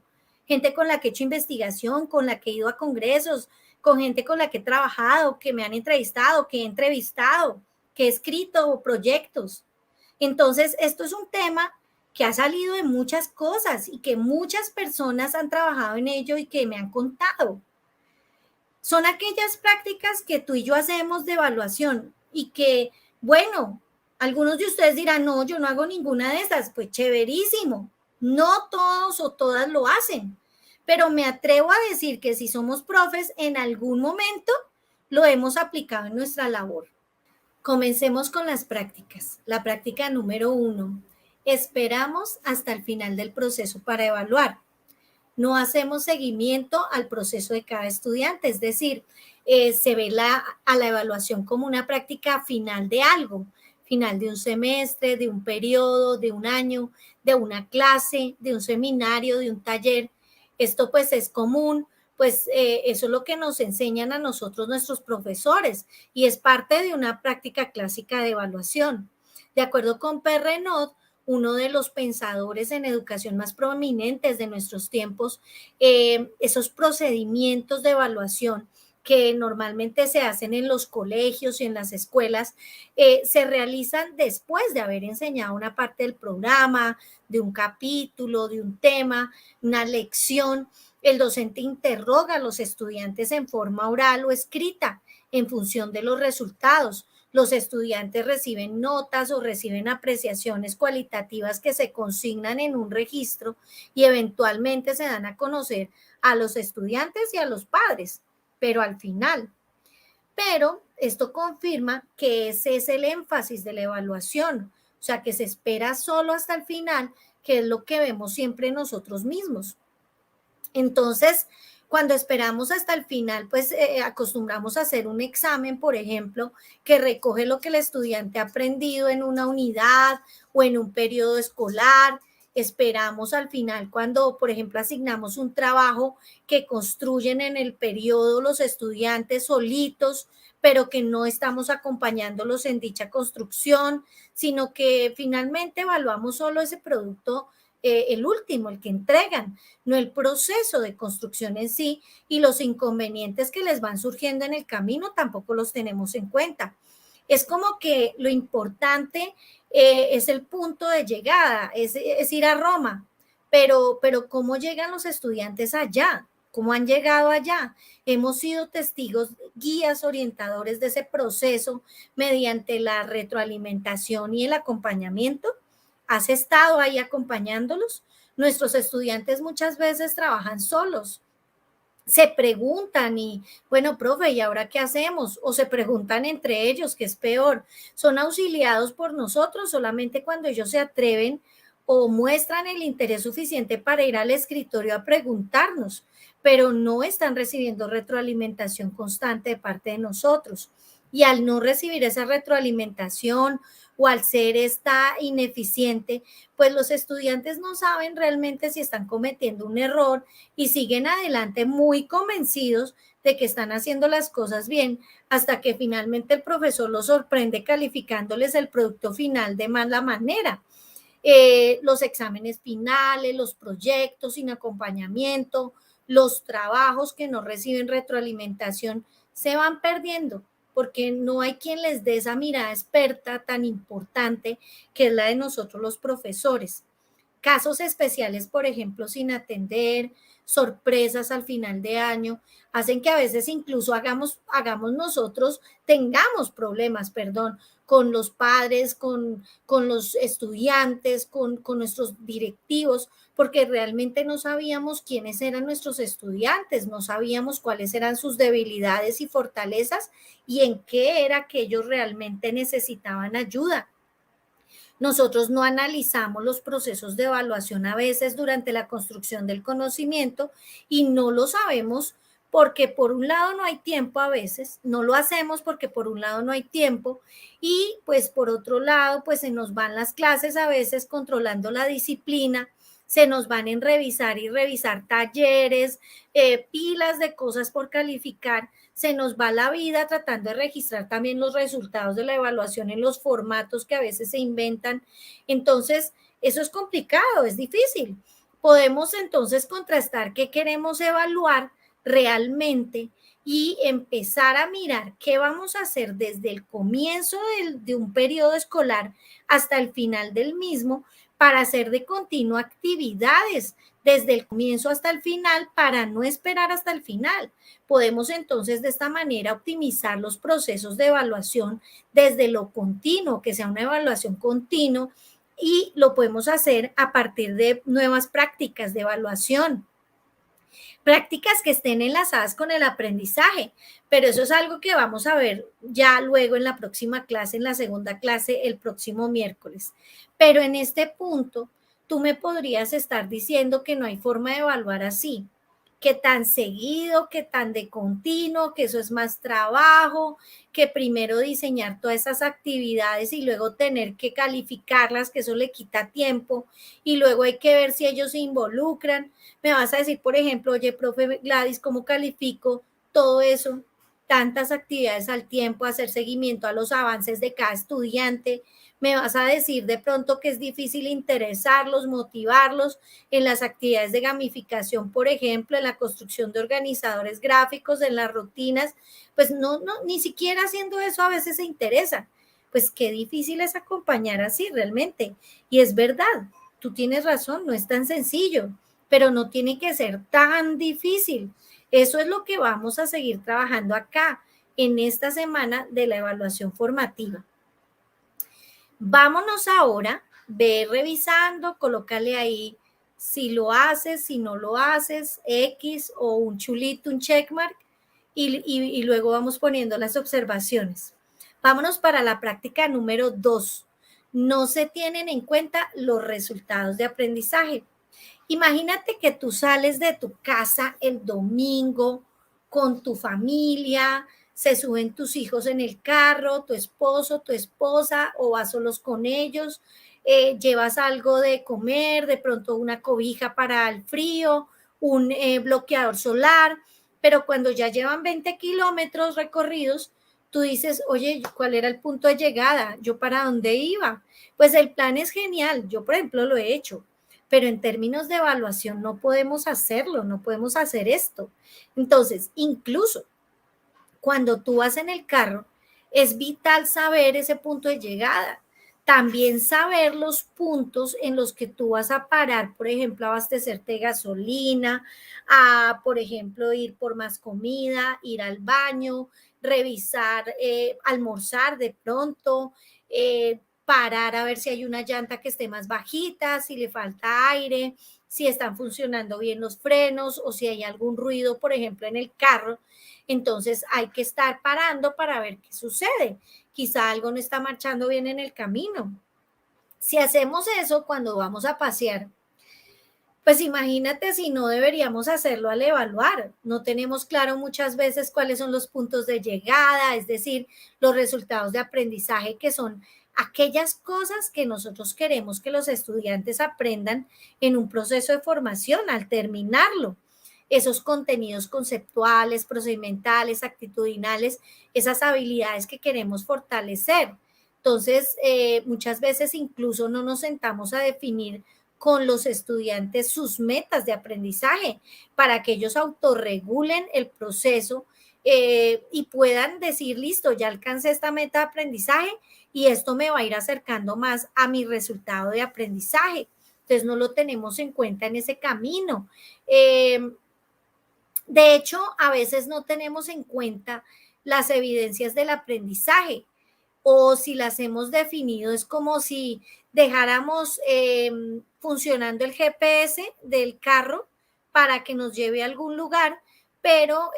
gente con la que he hecho investigación, con la que he ido a congresos, con gente con la que he trabajado, que me han entrevistado, que he entrevistado, que he escrito proyectos. Entonces, esto es un tema que ha salido de muchas cosas y que muchas personas han trabajado en ello y que me han contado. Son aquellas prácticas que tú y yo hacemos de evaluación y que, bueno, algunos de ustedes dirán, no, yo no hago ninguna de esas. Pues chéverísimo. No todos o todas lo hacen, pero me atrevo a decir que si somos profes, en algún momento lo hemos aplicado en nuestra labor. Comencemos con las prácticas. La práctica número 1. Esperamos hasta el final del proceso para evaluar. No hacemos seguimiento al proceso de cada estudiante, es decir, se ve a la evaluación como una práctica final de algo, final de un semestre, de un periodo, de un año, de una clase, de un seminario, de un taller. Esto pues es común, pues eso es lo que nos enseñan a nosotros nuestros profesores y es parte de una práctica clásica de evaluación. De acuerdo con Perrenot, uno de los pensadores en educación más prominentes de nuestros tiempos, esos procedimientos de evaluación que normalmente se hacen en los colegios y en las escuelas, se realizan después de haber enseñado una parte del programa, de un capítulo, de un tema, una lección. El docente interroga a los estudiantes en forma oral o escrita en función de los resultados. Los estudiantes reciben notas o reciben apreciaciones cualitativas que se consignan en un registro y eventualmente se dan a conocer a los estudiantes y a los padres, pero al final. Pero esto confirma que ese es el énfasis de la evaluación, o sea, que se espera solo hasta el final, que es lo que vemos siempre nosotros mismos. Entonces, cuando esperamos hasta el final, pues acostumbramos a hacer un examen, por ejemplo, que recoge lo que el estudiante ha aprendido en una unidad o en un periodo escolar. Esperamos al final cuando, por ejemplo, asignamos un trabajo que construyen en el periodo los estudiantes solitos, pero que no estamos acompañándolos en dicha construcción, sino que finalmente evaluamos solo ese producto, el último, el que entregan, no el proceso de construcción en sí, y los inconvenientes que les van surgiendo en el camino tampoco los tenemos en cuenta. Es como que lo importante es el punto de llegada, es ir a Roma, pero ¿cómo llegan los estudiantes allá? ¿Cómo han llegado allá? Hemos sido testigos, guías, orientadores de ese proceso mediante la retroalimentación y el acompañamiento. ¿Has estado ahí acompañándolos? Nuestros estudiantes muchas veces trabajan solos. Se preguntan y, bueno, profe, ¿y ahora qué hacemos? O se preguntan entre ellos, ¿qué es peor? ¿Son auxiliados por nosotros solamente cuando ellos se atreven o muestran el interés suficiente para ir al escritorio a preguntarnos, pero no están recibiendo retroalimentación constante de parte de nosotros? Y al no recibir esa retroalimentación o al ser esta ineficiente, pues los estudiantes no saben realmente si están cometiendo un error y siguen adelante muy convencidos de que están haciendo las cosas bien, hasta que finalmente el profesor los sorprende calificándoles el producto final de mala manera. Los exámenes finales, los proyectos sin acompañamiento, los trabajos que no reciben retroalimentación se van perdiendo, porque no hay quien les dé esa mirada experta tan importante que es la de nosotros los profesores. Casos especiales, por ejemplo, sin atender, sorpresas al final de año, hacen que a veces incluso tengamos problemas, con los padres, con los estudiantes, con nuestros directivos, porque realmente no sabíamos quiénes eran nuestros estudiantes, no sabíamos cuáles eran sus debilidades y fortalezas y en qué era que ellos realmente necesitaban ayuda. Nosotros no analizamos los procesos de evaluación a veces durante la construcción del conocimiento y no lo sabemos porque por un lado no hay tiempo a veces, no lo hacemos porque por un lado no hay tiempo y pues por otro lado pues se nos van las clases a veces controlando la disciplina, se nos van en revisar y revisar talleres, pilas de cosas por calificar, se nos va la vida tratando de registrar también los resultados de la evaluación en los formatos que a veces se inventan. Entonces, eso es complicado, es difícil. Podemos entonces contrastar qué queremos evaluar realmente y empezar a mirar qué vamos a hacer desde el comienzo de un periodo escolar hasta el final del mismo para hacer de continuo actividades desde el comienzo hasta el final para no esperar hasta el final. Podemos entonces de esta manera optimizar los procesos de evaluación desde lo continuo, que sea una evaluación continua y lo podemos hacer a partir de nuevas prácticas de evaluación. Prácticas que estén enlazadas con el aprendizaje, pero eso es algo que vamos a ver ya luego en la próxima clase, en la segunda clase, el próximo miércoles. Pero en este punto, tú me podrías estar diciendo que no hay forma de evaluar así, que tan seguido, que tan de continuo, que eso es más trabajo, que primero diseñar todas esas actividades y luego tener que calificarlas, que eso le quita tiempo y luego hay que ver si ellos se involucran. Me vas a decir, por ejemplo, oye, profe Gladys, ¿cómo califico todo eso? Tantas actividades al tiempo, hacer seguimiento a los avances de cada estudiante. Me vas a decir de pronto que es difícil interesarlos, motivarlos en las actividades de gamificación, por ejemplo, en la construcción de organizadores gráficos, en las rutinas. Pues no, ni siquiera haciendo eso a veces se interesan. Pues qué difícil es acompañar así realmente. Y es verdad, tú tienes razón, no es tan sencillo, pero no tiene que ser tan difícil. Eso es lo que vamos a seguir trabajando acá en esta semana de la evaluación formativa. Vámonos ahora, ve revisando, colócale ahí si lo haces, si no lo haces, X o un chulito, un checkmark, y luego vamos poniendo las observaciones. Vámonos para la práctica número 2. No se tienen en cuenta los resultados de aprendizaje. Imagínate que tú sales de tu casa el domingo con tu familia, se suben tus hijos en el carro, tu esposo, tu esposa, o vas solos con ellos, llevas algo de comer, de pronto una cobija para el frío, un bloqueador solar, pero cuando ya llevan 20 kilómetros recorridos, tú dices, oye, ¿cuál era el punto de llegada? ¿Yo para dónde iba? Pues el plan es genial, yo por ejemplo lo he hecho, pero en términos de evaluación no podemos hacerlo, no podemos hacer esto. Entonces, incluso cuando tú vas en el carro, es vital saber ese punto de llegada. También saber los puntos en los que tú vas a parar, por ejemplo, abastecerte de gasolina, por ejemplo, ir por más comida, ir al baño, revisar, almorzar de pronto, parar a ver si hay una llanta que esté más bajita, si le falta aire, si están funcionando bien los frenos o si hay algún ruido, por ejemplo, en el carro. Entonces hay que estar parando para ver qué sucede. Quizá algo no está marchando bien en el camino. Si hacemos eso cuando vamos a pasear, pues imagínate si no deberíamos hacerlo al evaluar. No tenemos claro muchas veces cuáles son los puntos de llegada, es decir, los resultados de aprendizaje, que son aquellas cosas que nosotros queremos que los estudiantes aprendan en un proceso de formación al terminarlo. Esos contenidos conceptuales, procedimentales, actitudinales, esas habilidades que queremos fortalecer. Entonces, muchas veces incluso no nos sentamos a definir con los estudiantes sus metas de aprendizaje para que ellos autorregulen el proceso y puedan decir, listo, ya alcancé esta meta de aprendizaje y esto me va a ir acercando más a mi resultado de aprendizaje. Entonces, no lo tenemos en cuenta en ese camino. De hecho, a veces no tenemos en cuenta las evidencias del aprendizaje. o si las hemos definido es como si dejáramos funcionando el GPS del carro para que nos lleve a algún lugar, pero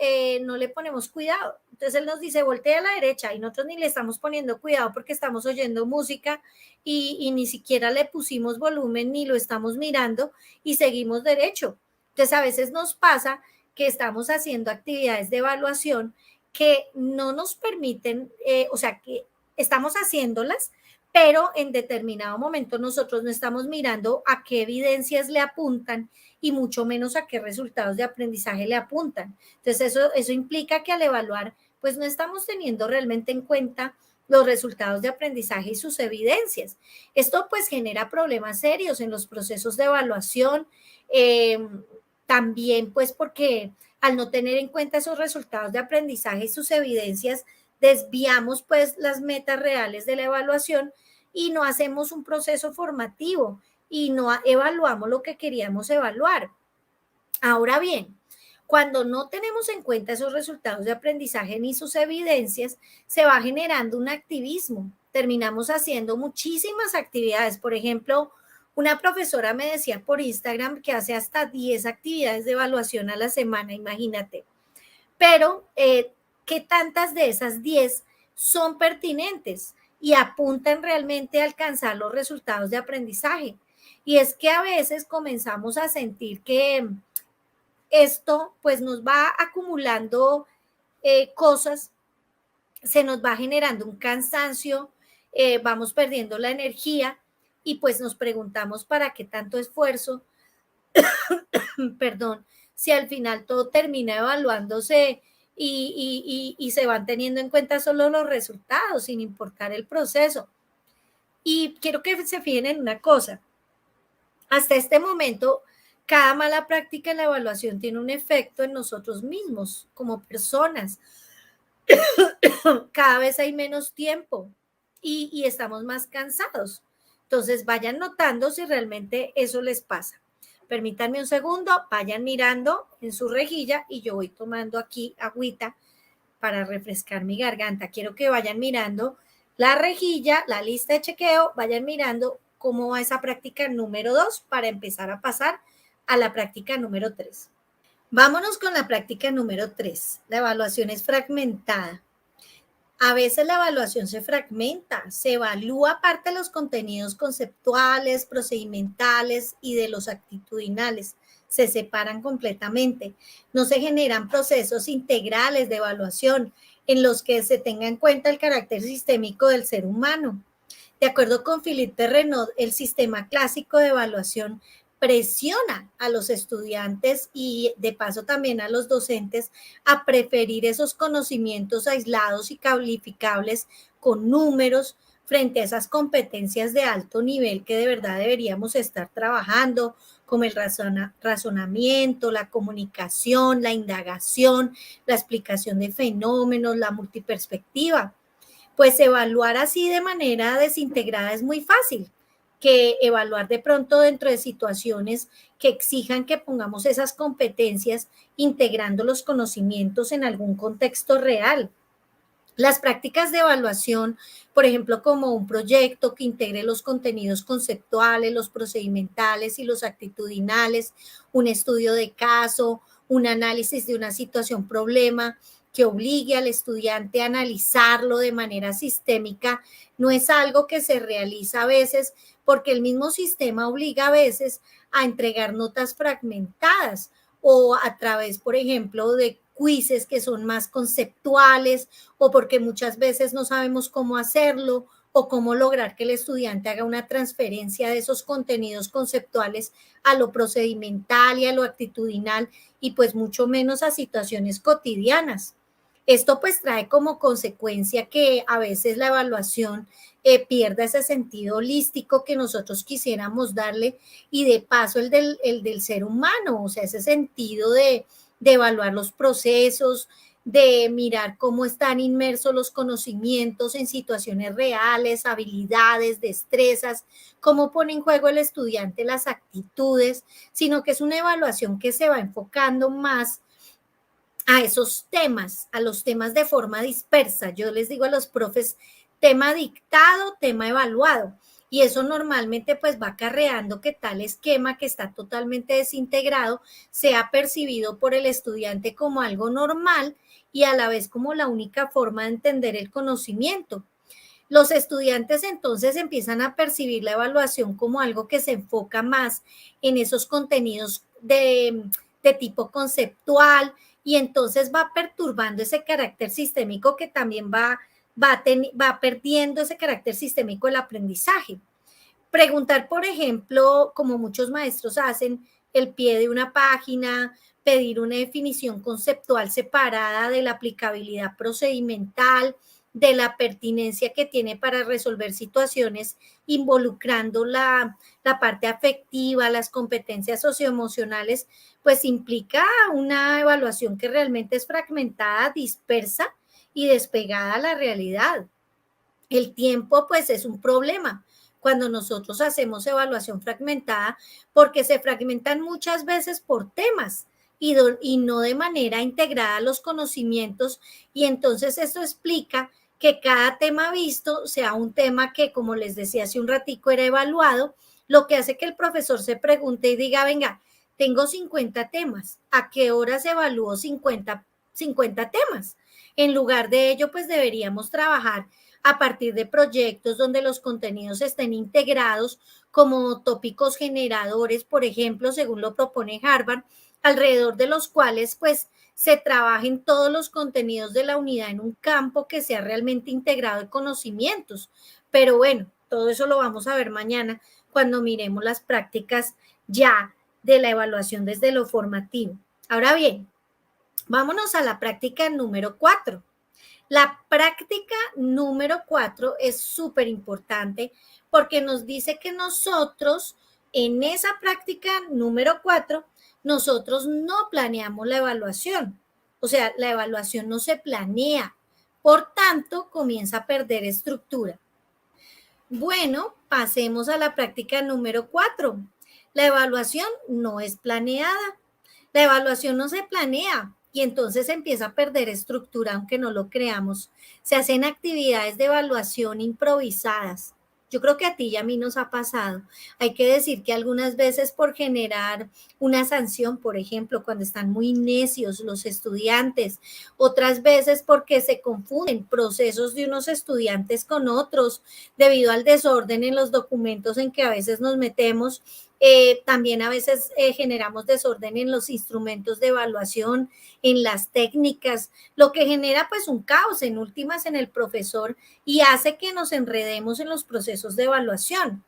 no le ponemos cuidado. Entonces él nos dice, voltea a la derecha, y nosotros ni le estamos poniendo cuidado porque estamos oyendo música y ni siquiera le pusimos volumen ni lo estamos mirando y seguimos derecho. Entonces a veces nos pasa que estamos haciendo actividades de evaluación que no nos permiten, o sea, que estamos haciéndolas, pero en determinado momento nosotros no estamos mirando a qué evidencias le apuntan y mucho menos a qué resultados de aprendizaje le apuntan. Entonces eso implica que al evaluar, pues no estamos teniendo realmente en cuenta los resultados de aprendizaje y sus evidencias. Esto pues genera problemas serios en los procesos de evaluación, también pues porque al no tener en cuenta esos resultados de aprendizaje y sus evidencias, desviamos pues las metas reales de la evaluación y no hacemos un proceso formativo y no evaluamos lo que queríamos evaluar. Ahora bien, cuando no tenemos en cuenta esos resultados de aprendizaje ni sus evidencias, se va generando un activismo. Terminamos haciendo muchísimas actividades. Por ejemplo, una profesora me decía por Instagram que hace hasta 10 actividades de evaluación a la semana, imagínate. Pero, ¿qué tantas de esas 10 son pertinentes y apuntan realmente a alcanzar los resultados de aprendizaje? Y es que a veces comenzamos a sentir que esto pues nos va acumulando cosas, se nos va generando un cansancio, vamos perdiendo la energía y pues nos preguntamos para qué tanto esfuerzo, perdón, si al final todo termina evaluándose y se van teniendo en cuenta solo los resultados sin importar el proceso. Y quiero que se fijen en una cosa, hasta este momento cada mala práctica en la evaluación tiene un efecto en nosotros mismos como personas. Cada vez hay menos tiempo y estamos más cansados. Entonces vayan notando si realmente eso les pasa. Permítanme un segundo, vayan mirando en su rejilla y yo voy tomando aquí agüita para refrescar mi garganta. Quiero que vayan mirando la rejilla, la lista de chequeo, vayan mirando cómo va esa práctica número 2 para empezar a pasar a la práctica número 3. Vámonos con la práctica número 3. La evaluación es fragmentada. A veces la evaluación se fragmenta, se evalúa parte de los contenidos conceptuales, procedimentales y de los actitudinales. Se separan completamente. No se generan procesos integrales de evaluación en los que se tenga en cuenta el carácter sistémico del ser humano. De acuerdo con Philippe Renaud, el sistema clásico de evaluación presiona a los estudiantes y de paso también a los docentes a preferir esos conocimientos aislados y calificables con números frente a esas competencias de alto nivel que de verdad deberíamos estar trabajando, como el razonamiento, la comunicación, la indagación, la explicación de fenómenos, la multiperspectiva. Pues evaluar así de manera desintegrada es muy fácil, que evaluar de pronto dentro de situaciones que exijan que pongamos esas competencias integrando los conocimientos en algún contexto real. Las prácticas de evaluación, por ejemplo, como un proyecto que integre los contenidos conceptuales, los procedimentales y los actitudinales, un estudio de caso, un análisis de una situación problema que obligue al estudiante a analizarlo de manera sistémica, no es algo que se realiza a veces porque el mismo sistema obliga a veces a entregar notas fragmentadas o a través, por ejemplo, de quizzes que son más conceptuales o porque muchas veces no sabemos cómo hacerlo o cómo lograr que el estudiante haga una transferencia de esos contenidos conceptuales a lo procedimental y a lo actitudinal y pues mucho menos a situaciones cotidianas. Esto pues trae como consecuencia que a veces la evaluación pierda ese sentido holístico que nosotros quisiéramos darle y de paso el del ser humano, o sea, ese sentido de evaluar los procesos, de mirar cómo están inmersos los conocimientos en situaciones reales, habilidades, destrezas, cómo pone en juego el estudiante las actitudes, sino que es una evaluación que se va enfocando más a esos temas, a los temas de forma dispersa. Yo les digo a los profes, tema dictado, tema evaluado. Y eso normalmente pues va acarreando que tal esquema que está totalmente desintegrado sea percibido por el estudiante como algo normal y a la vez como la única forma de entender el conocimiento. Los estudiantes entonces empiezan a percibir la evaluación como algo que se enfoca más en esos contenidos de tipo conceptual y entonces va perturbando ese carácter sistémico que también va perdiendo ese carácter sistémico del aprendizaje. Preguntar, por ejemplo, como muchos maestros hacen, el pie de una página, pedir una definición conceptual separada de la aplicabilidad procedimental, de la pertinencia que tiene para resolver situaciones involucrando la parte afectiva, las competencias socioemocionales, pues implica una evaluación que realmente es fragmentada, dispersa y despegada a la realidad. El tiempo, pues, es un problema cuando nosotros hacemos evaluación fragmentada, porque se fragmentan muchas veces por temas y no de manera integrada los conocimientos, y entonces esto explica que cada tema visto sea un tema que, como les decía hace un ratico, era evaluado, lo que hace que el profesor se pregunte y diga, venga, tengo 50 temas, ¿a qué horas evalúo 50 temas? En lugar de ello, pues deberíamos trabajar a partir de proyectos donde los contenidos estén integrados como tópicos generadores, por ejemplo, según lo propone Harvard, alrededor de los cuales pues se trabajen todos los contenidos de la unidad en un campo que sea realmente integrado de conocimientos. Pero bueno, todo eso lo vamos a ver mañana cuando miremos las prácticas ya de la evaluación desde lo formativo. Ahora bien, vámonos a la práctica número 4. La práctica número 4 es súper importante porque nos dice que nosotros, en esa práctica número 4, nosotros no planeamos la evaluación. O sea, la evaluación no se planea. Por tanto, comienza a perder estructura. Bueno, pasemos a la práctica número 4. La evaluación no es planeada. La evaluación no se planea y entonces empieza a perder estructura, aunque no lo creamos. Se hacen actividades de evaluación improvisadas. Yo creo que a ti y a mí nos ha pasado. Hay que decir que algunas veces por generar una sanción, por ejemplo, cuando están muy necios los estudiantes, otras veces porque se confunden procesos de unos estudiantes con otros debido al desorden en los documentos en que a veces nos metemos. También a veces generamos desorden en los instrumentos de evaluación, en las técnicas, lo que genera pues un caos en últimas en el profesor y hace que nos enredemos en los procesos de evaluación.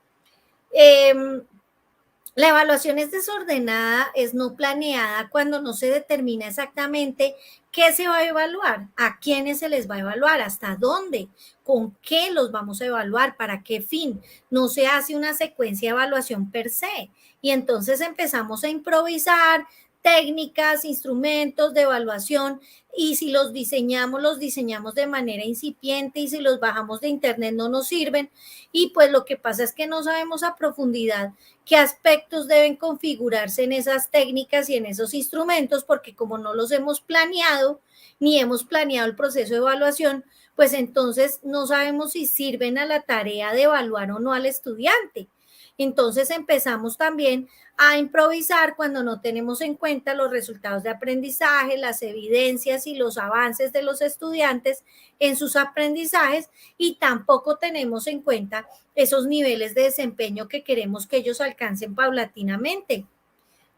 La evaluación es desordenada, es no planeada cuando no se determina exactamente qué se va a evaluar, a quiénes se les va a evaluar, hasta dónde, con qué los vamos a evaluar, para qué fin. No se hace una secuencia de evaluación per se. Y entonces empezamos a improvisar técnicas, instrumentos de evaluación y si los diseñamos de manera incipiente y si los bajamos de internet no nos sirven. Y pues lo que pasa es que no sabemos a profundidad qué aspectos deben configurarse en esas técnicas y en esos instrumentos, porque como no los hemos planeado, ni hemos planeado el proceso de evaluación, pues entonces no sabemos si sirven a la tarea de evaluar o no al estudiante. Entonces empezamos también a improvisar cuando no tenemos en cuenta los resultados de aprendizaje, las evidencias y los avances de los estudiantes en sus aprendizajes y tampoco tenemos en cuenta esos niveles de desempeño que queremos que ellos alcancen paulatinamente.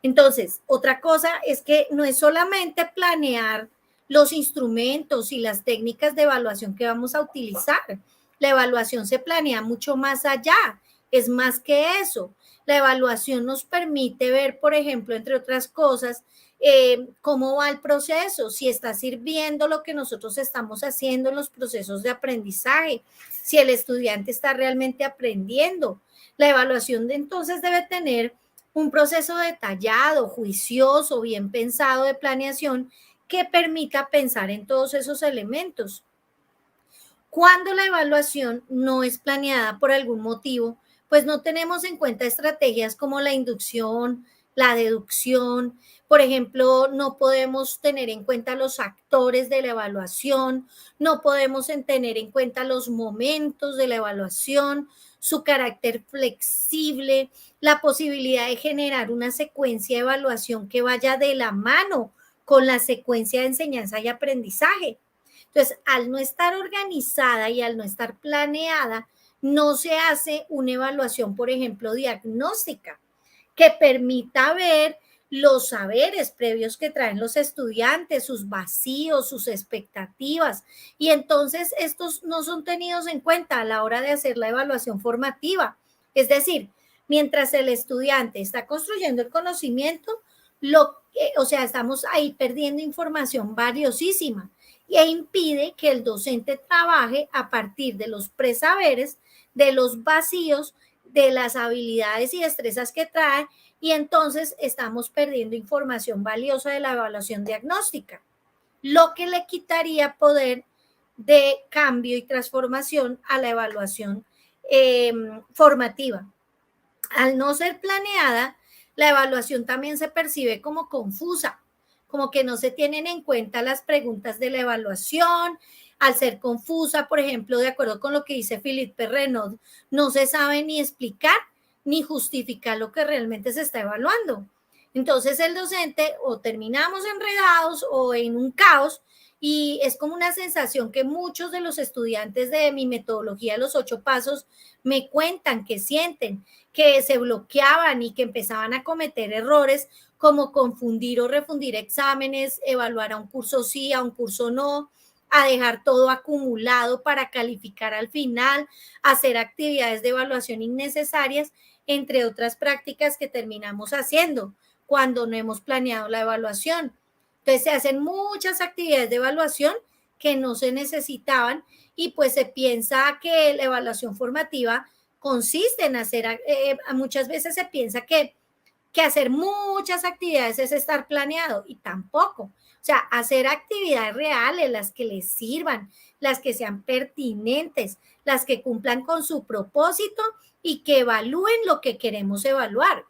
Entonces, otra cosa es que no es solamente planear los instrumentos y las técnicas de evaluación que vamos a utilizar. La evaluación se planea mucho más allá, es más que eso. La evaluación nos permite ver, por ejemplo, entre otras cosas, cómo va el proceso, si está sirviendo lo que nosotros estamos haciendo en los procesos de aprendizaje, si el estudiante está realmente aprendiendo. La evaluación entonces debe tener un proceso detallado, juicioso, bien pensado de planeación que permita pensar en todos esos elementos. Cuando la evaluación no es planeada por algún motivo, pues no tenemos en cuenta estrategias como la inducción, la deducción. Por ejemplo, no podemos tener en cuenta los actores de la evaluación, no podemos tener en cuenta los momentos de la evaluación, su carácter flexible, la posibilidad de generar una secuencia de evaluación que vaya de la mano con la secuencia de enseñanza y aprendizaje. Entonces, al no estar organizada y al no estar planeada, no se hace una evaluación, por ejemplo, diagnóstica, que permita ver los saberes previos que traen los estudiantes, sus vacíos, sus expectativas. Y entonces estos no son tenidos en cuenta a la hora de hacer la evaluación formativa. Es decir, mientras el estudiante está construyendo el conocimiento, estamos ahí perdiendo información valiosísima e impide que el docente trabaje a partir de los presaberes, de los vacíos, de las habilidades y destrezas que trae, y entonces estamos perdiendo información valiosa de la evaluación diagnóstica, lo que le quitaría poder de cambio y transformación a la evaluación formativa. Al no ser planeada, la evaluación también se percibe como confusa, como que no se tienen en cuenta las preguntas de la evaluación. Al ser confusa, por ejemplo, de acuerdo con lo que dice Philippe Renaud, no se sabe ni explicar ni justificar lo que realmente se está evaluando. Entonces el docente o terminamos enredados o en un caos, y es como una sensación que muchos de los estudiantes de mi metodología de los 8 pasos me cuentan que sienten, que se bloqueaban y que empezaban a cometer errores como confundir o refundir exámenes, evaluar a un curso sí, a un curso no, a dejar todo acumulado para calificar al final, hacer actividades de evaluación innecesarias, entre otras prácticas que terminamos haciendo cuando no hemos planeado la evaluación. Entonces se hacen muchas actividades de evaluación que no se necesitaban, y pues se piensa que la evaluación formativa consiste en hacer, muchas veces se piensa que hacer muchas actividades es estar planeado, y tampoco. O sea, hacer actividades reales, las que les sirvan, las que sean pertinentes, las que cumplan con su propósito y que evalúen lo que queremos evaluar.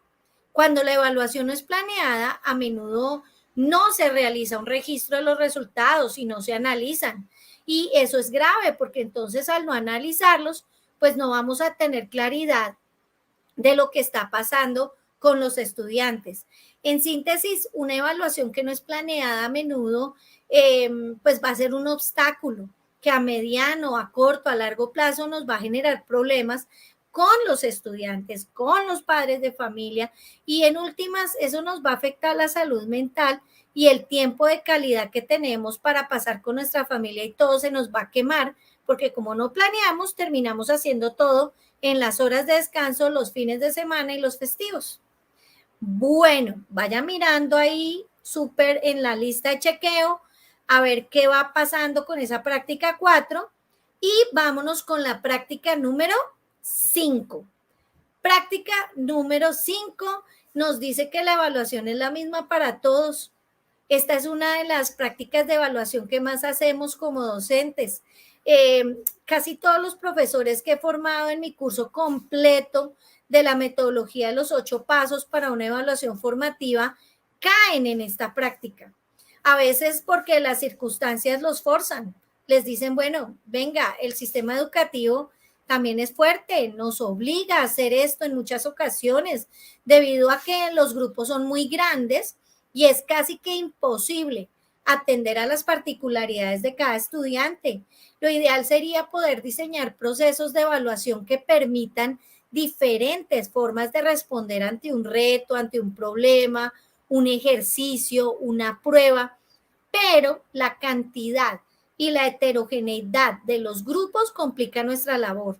Cuando la evaluación no es planeada, a menudo no se realiza un registro de los resultados y no se analizan. Y eso es grave, porque entonces al no analizarlos, pues no vamos a tener claridad de lo que está pasando con los estudiantes. En síntesis, una evaluación que no es planeada a menudo, pues va a ser un obstáculo que a mediano, a corto, a largo plazo nos va a generar problemas con los estudiantes, con los padres de familia, y en últimas eso nos va a afectar la salud mental y el tiempo de calidad que tenemos para pasar con nuestra familia, y todo se nos va a quemar, porque como no planeamos, terminamos haciendo todo en las horas de descanso, los fines de semana y los festivos. Bueno, vaya mirando ahí súper en la lista de chequeo a ver qué va pasando con esa práctica 4, y vámonos con la práctica número 5. Práctica número 5 nos dice que la evaluación es la misma para todos. Esta es una de las prácticas de evaluación que más hacemos como docentes. Casi todos los profesores que he formado en mi curso completo de la metodología de los 8 pasos para una evaluación formativa caen en esta práctica. A veces porque las circunstancias los forzan. Les dicen, bueno, venga, el sistema educativo también es fuerte, nos obliga a hacer esto en muchas ocasiones, debido a que los grupos son muy grandes y es casi que imposible atender a las particularidades de cada estudiante. Lo ideal sería poder diseñar procesos de evaluación que permitan diferentes formas de responder ante un reto, ante un problema, un ejercicio, una prueba, pero la cantidad y la heterogeneidad de los grupos complica nuestra labor.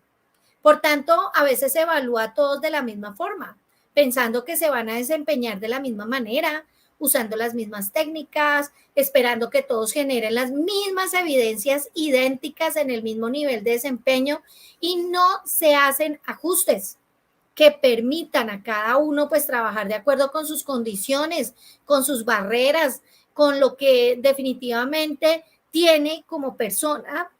Por tanto, a veces se evalúa a todos de la misma forma, pensando que se van a desempeñar de la misma manera, usando las mismas técnicas, esperando que todos generen las mismas evidencias idénticas en el mismo nivel de desempeño, y no se hacen ajustes que permitan a cada uno pues trabajar de acuerdo con sus condiciones, con sus barreras, con lo que definitivamente tiene como persona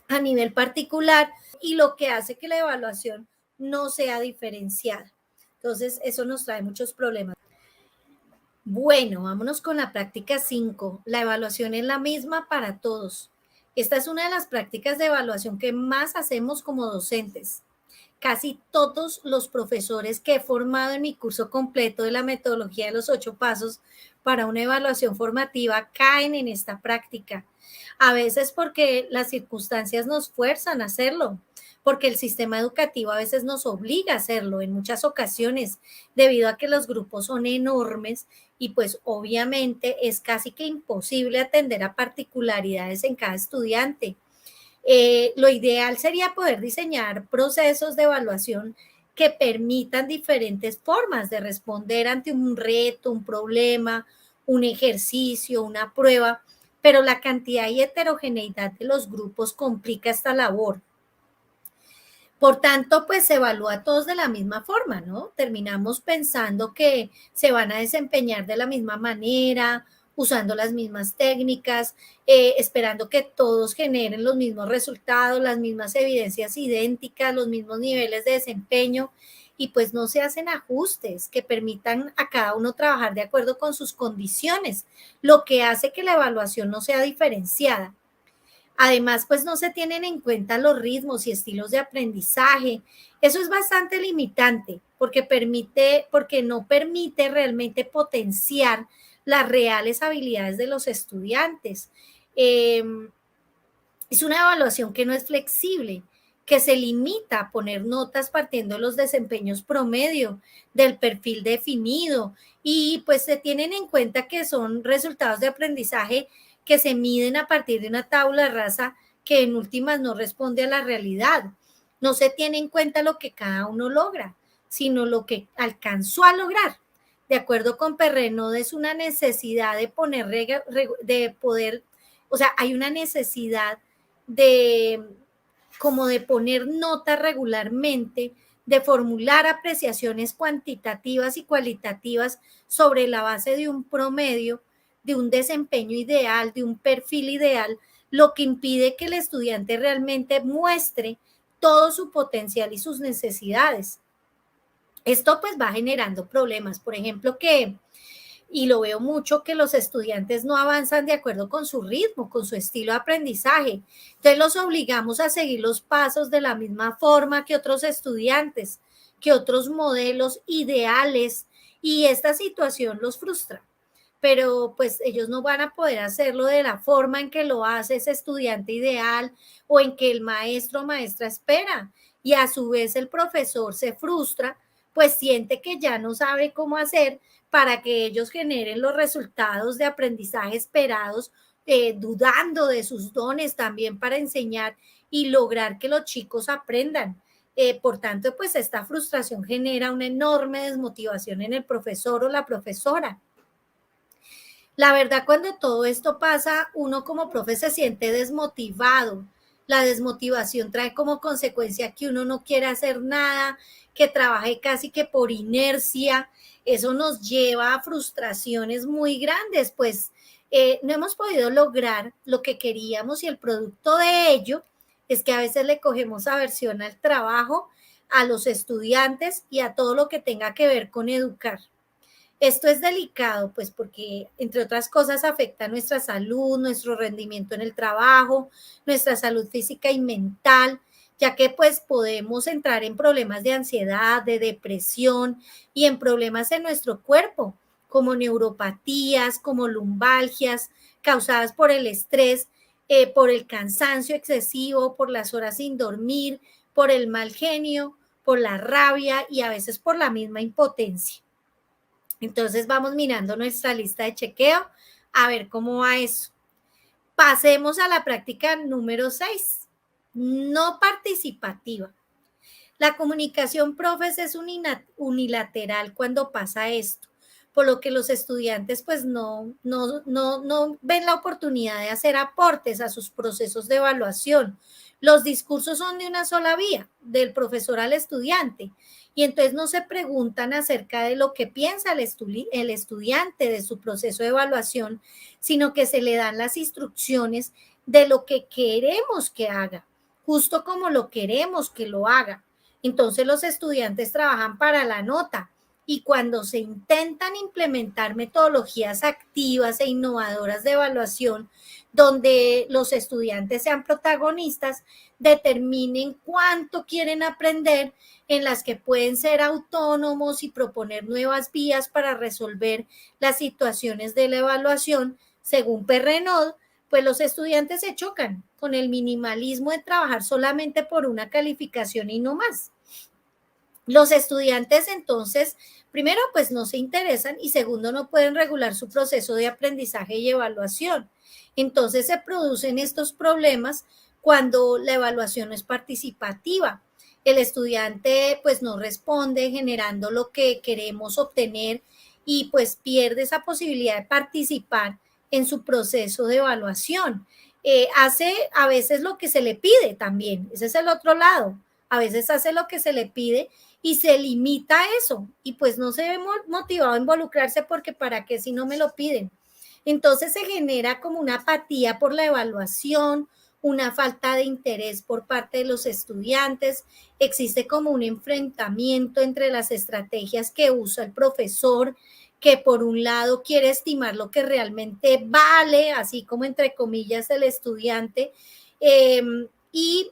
a nivel particular, y lo que hace que la evaluación no sea diferenciada. Entonces, eso nos trae muchos problemas. Bueno, vámonos con la práctica 5. La evaluación es la misma para todos. Esta es una de las prácticas de evaluación que más hacemos como docentes. Casi todos los profesores que he formado en mi curso completo de la metodología de los 8 pasos para una evaluación formativa caen en esta práctica. A veces porque las circunstancias nos fuerzan a hacerlo, porque el sistema educativo a veces nos obliga a hacerlo en muchas ocasiones, debido a que los grupos son enormes y pues obviamente es casi que imposible atender a particularidades en cada estudiante. Lo ideal sería poder diseñar procesos de evaluación que permitan diferentes formas de responder ante un reto, un problema, un ejercicio, una prueba, pero la cantidad y heterogeneidad de los grupos complica esta labor. Por tanto, pues se evalúa a todos de la misma forma, ¿no? Terminamos pensando que se van a desempeñar de la misma manera, usando las mismas técnicas, esperando que todos generen los mismos resultados, las mismas evidencias idénticas, los mismos niveles de desempeño, y pues no se hacen ajustes que permitan a cada uno trabajar de acuerdo con sus condiciones, lo que hace que la evaluación no sea diferenciada. Además, pues no se tienen en cuenta los ritmos y estilos de aprendizaje. Eso es bastante limitante porque no permite realmente potenciar las reales habilidades de los estudiantes. Es una evaluación que no es flexible, que se limita a poner notas partiendo de los desempeños promedio, del perfil definido, y pues se tienen en cuenta que son resultados de aprendizaje que se miden a partir de una tabla rasa que en últimas no responde a la realidad. No se tiene en cuenta lo que cada uno logra, sino lo que alcanzó a lograr. De acuerdo con Perrenot, es una necesidad de poder, o sea, hay una necesidad de poner notas regularmente, de formular apreciaciones cuantitativas y cualitativas sobre la base de un promedio, de un desempeño ideal, de un perfil ideal, lo que impide que el estudiante realmente muestre todo su potencial y sus necesidades. Esto pues va generando problemas, por ejemplo, y lo veo mucho, que los estudiantes no avanzan de acuerdo con su ritmo, con su estilo de aprendizaje. Entonces los obligamos a seguir los pasos de la misma forma que otros estudiantes, que otros modelos ideales, y esta situación los frustra. Pero pues ellos no van a poder hacerlo de la forma en que lo hace ese estudiante ideal o en que el maestro o maestra espera. Y a su vez el profesor se frustra, pues siente que ya no sabe cómo hacer para que ellos generen los resultados de aprendizaje esperados, dudando de sus dones también para enseñar y lograr que los chicos aprendan. Por tanto, pues esta frustración genera una enorme desmotivación en el profesor o la profesora. La verdad, cuando todo esto pasa, uno como profe se siente desmotivado. La desmotivación trae como consecuencia que uno no quiere hacer nada, que trabaje casi que por inercia. Eso nos lleva a frustraciones muy grandes, pues no hemos podido lograr lo que queríamos, y el producto de ello es que a veces le cogemos aversión al trabajo, a los estudiantes y a todo lo que tenga que ver con educar. Esto es delicado, pues porque, entre otras cosas, afecta nuestra salud, nuestro rendimiento en el trabajo, nuestra salud física y mental, ya que pues podemos entrar en problemas de ansiedad, de depresión y en problemas en nuestro cuerpo, como neuropatías, como lumbalgias, causadas por el estrés, por el cansancio excesivo, por las horas sin dormir, por el mal genio, por la rabia y a veces por la misma impotencia. Entonces vamos mirando nuestra lista de chequeo a ver cómo va eso. Pasemos a la práctica número 6, no participativa. La comunicación, profes, es unilateral cuando pasa esto, por lo que los estudiantes pues no ven la oportunidad de hacer aportes a sus procesos de evaluación. Los discursos son de una sola vía, del profesor al estudiante, y entonces no se preguntan acerca de lo que piensa el estudiante de su proceso de evaluación, sino que se le dan las instrucciones de lo que queremos que haga, justo como lo queremos que lo haga. Entonces los estudiantes trabajan para la nota y cuando se intentan implementar metodologías activas e innovadoras de evaluación, donde los estudiantes sean protagonistas, determinen cuánto quieren aprender, en las que pueden ser autónomos y proponer nuevas vías para resolver las situaciones de la evaluación, según Perrenot, pues los estudiantes se chocan con el minimalismo de trabajar solamente por una calificación y no más. Los estudiantes entonces, primero, pues no se interesan y segundo, no pueden regular su proceso de aprendizaje y evaluación. Entonces se producen estos problemas cuando la evaluación es participativa. El estudiante pues no responde generando lo que queremos obtener y pues pierde esa posibilidad de participar en su proceso de evaluación. Hace a veces lo que se le pide también, ese es el otro lado. A veces hace lo que se le pide y se limita a eso y pues no se ve motivado a involucrarse porque ¿para qué si no me lo piden? Entonces se genera como una apatía por la evaluación, una falta de interés por parte de los estudiantes, existe como un enfrentamiento entre las estrategias que usa el profesor, que por un lado quiere estimar lo que realmente vale, así como entre comillas el estudiante, y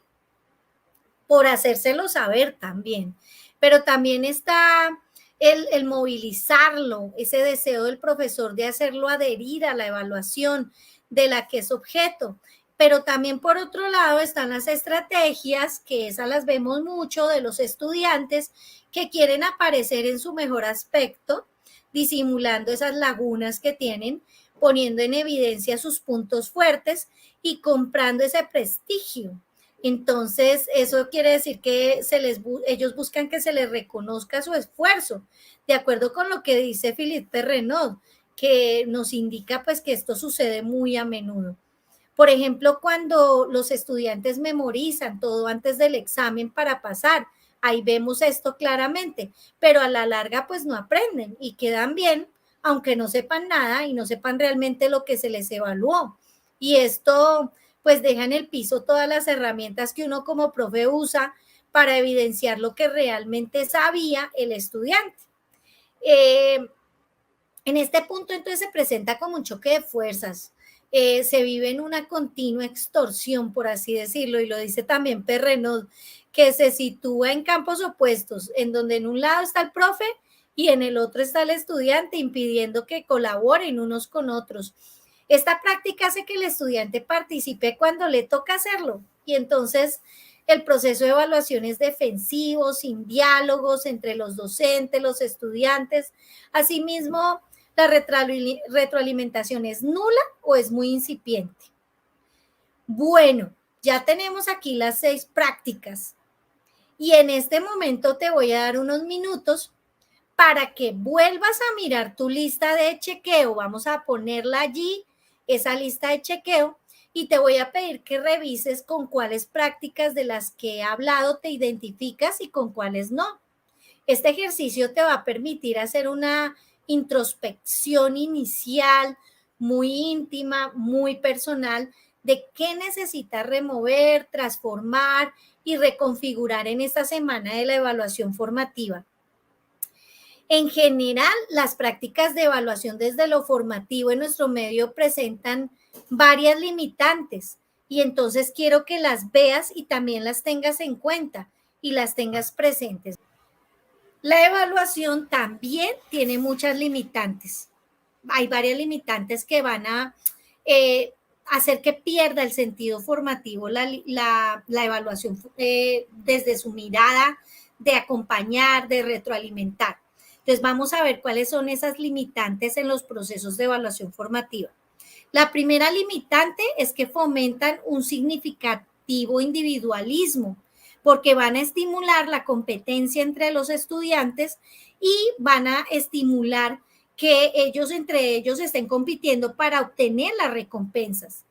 por hacérselo saber también. Pero también está el movilizarlo, ese deseo del profesor de hacerlo adherir a la evaluación de la que es objeto. Pero también por otro lado están las estrategias, que esas las vemos mucho de los estudiantes que quieren aparecer en su mejor aspecto, disimulando esas lagunas que tienen, poniendo en evidencia sus puntos fuertes y comprando ese prestigio. Entonces, eso quiere decir que ellos buscan que se les reconozca su esfuerzo, de acuerdo con lo que dice Philippe Perrenot, que nos indica pues que esto sucede muy a menudo. Por ejemplo, cuando los estudiantes memorizan todo antes del examen para pasar, ahí vemos esto claramente, pero a la larga pues no aprenden y quedan bien, aunque no sepan nada y no sepan realmente lo que se les evaluó. Y esto pues deja en el piso todas las herramientas que uno como profe usa para evidenciar lo que realmente sabía el estudiante. En este punto entonces se presenta como un choque de fuerzas. Se vive en una continua extorsión, por así decirlo, y lo dice también Perrenot, que se sitúa en campos opuestos, en donde en un lado está el profe y en el otro está el estudiante, impidiendo que colaboren unos con otros. Esta práctica hace que el estudiante participe cuando le toca hacerlo, y entonces el proceso de evaluación es defensivo, sin diálogos entre los docentes, los estudiantes. Asimismo, la retroalimentación es nula o es muy incipiente. Bueno, ya tenemos aquí las 6 prácticas y en este momento te voy a dar unos minutos para que vuelvas a mirar tu lista de chequeo. Vamos a ponerla allí, esa lista de chequeo, y te voy a pedir que revises con cuáles prácticas de las que he hablado te identificas y con cuáles no. Este ejercicio te va a permitir hacer una introspección inicial, muy íntima, muy personal, de qué necesitas remover, transformar y reconfigurar en esta semana de la evaluación formativa. En general, las prácticas de evaluación desde lo formativo en nuestro medio presentan varias limitantes y entonces quiero que las veas y también las tengas en cuenta y las tengas presentes. La evaluación también tiene muchas limitantes. Hay varias limitantes que van a hacer que pierda el sentido formativo la evaluación desde su mirada de acompañar, de retroalimentar. Entonces vamos a ver cuáles son esas limitantes en los procesos de evaluación formativa. La primera limitante es que fomentan un significativo individualismo, porque van a estimular la competencia entre los estudiantes y van a estimular que ellos entre ellos estén compitiendo para obtener las recompensas.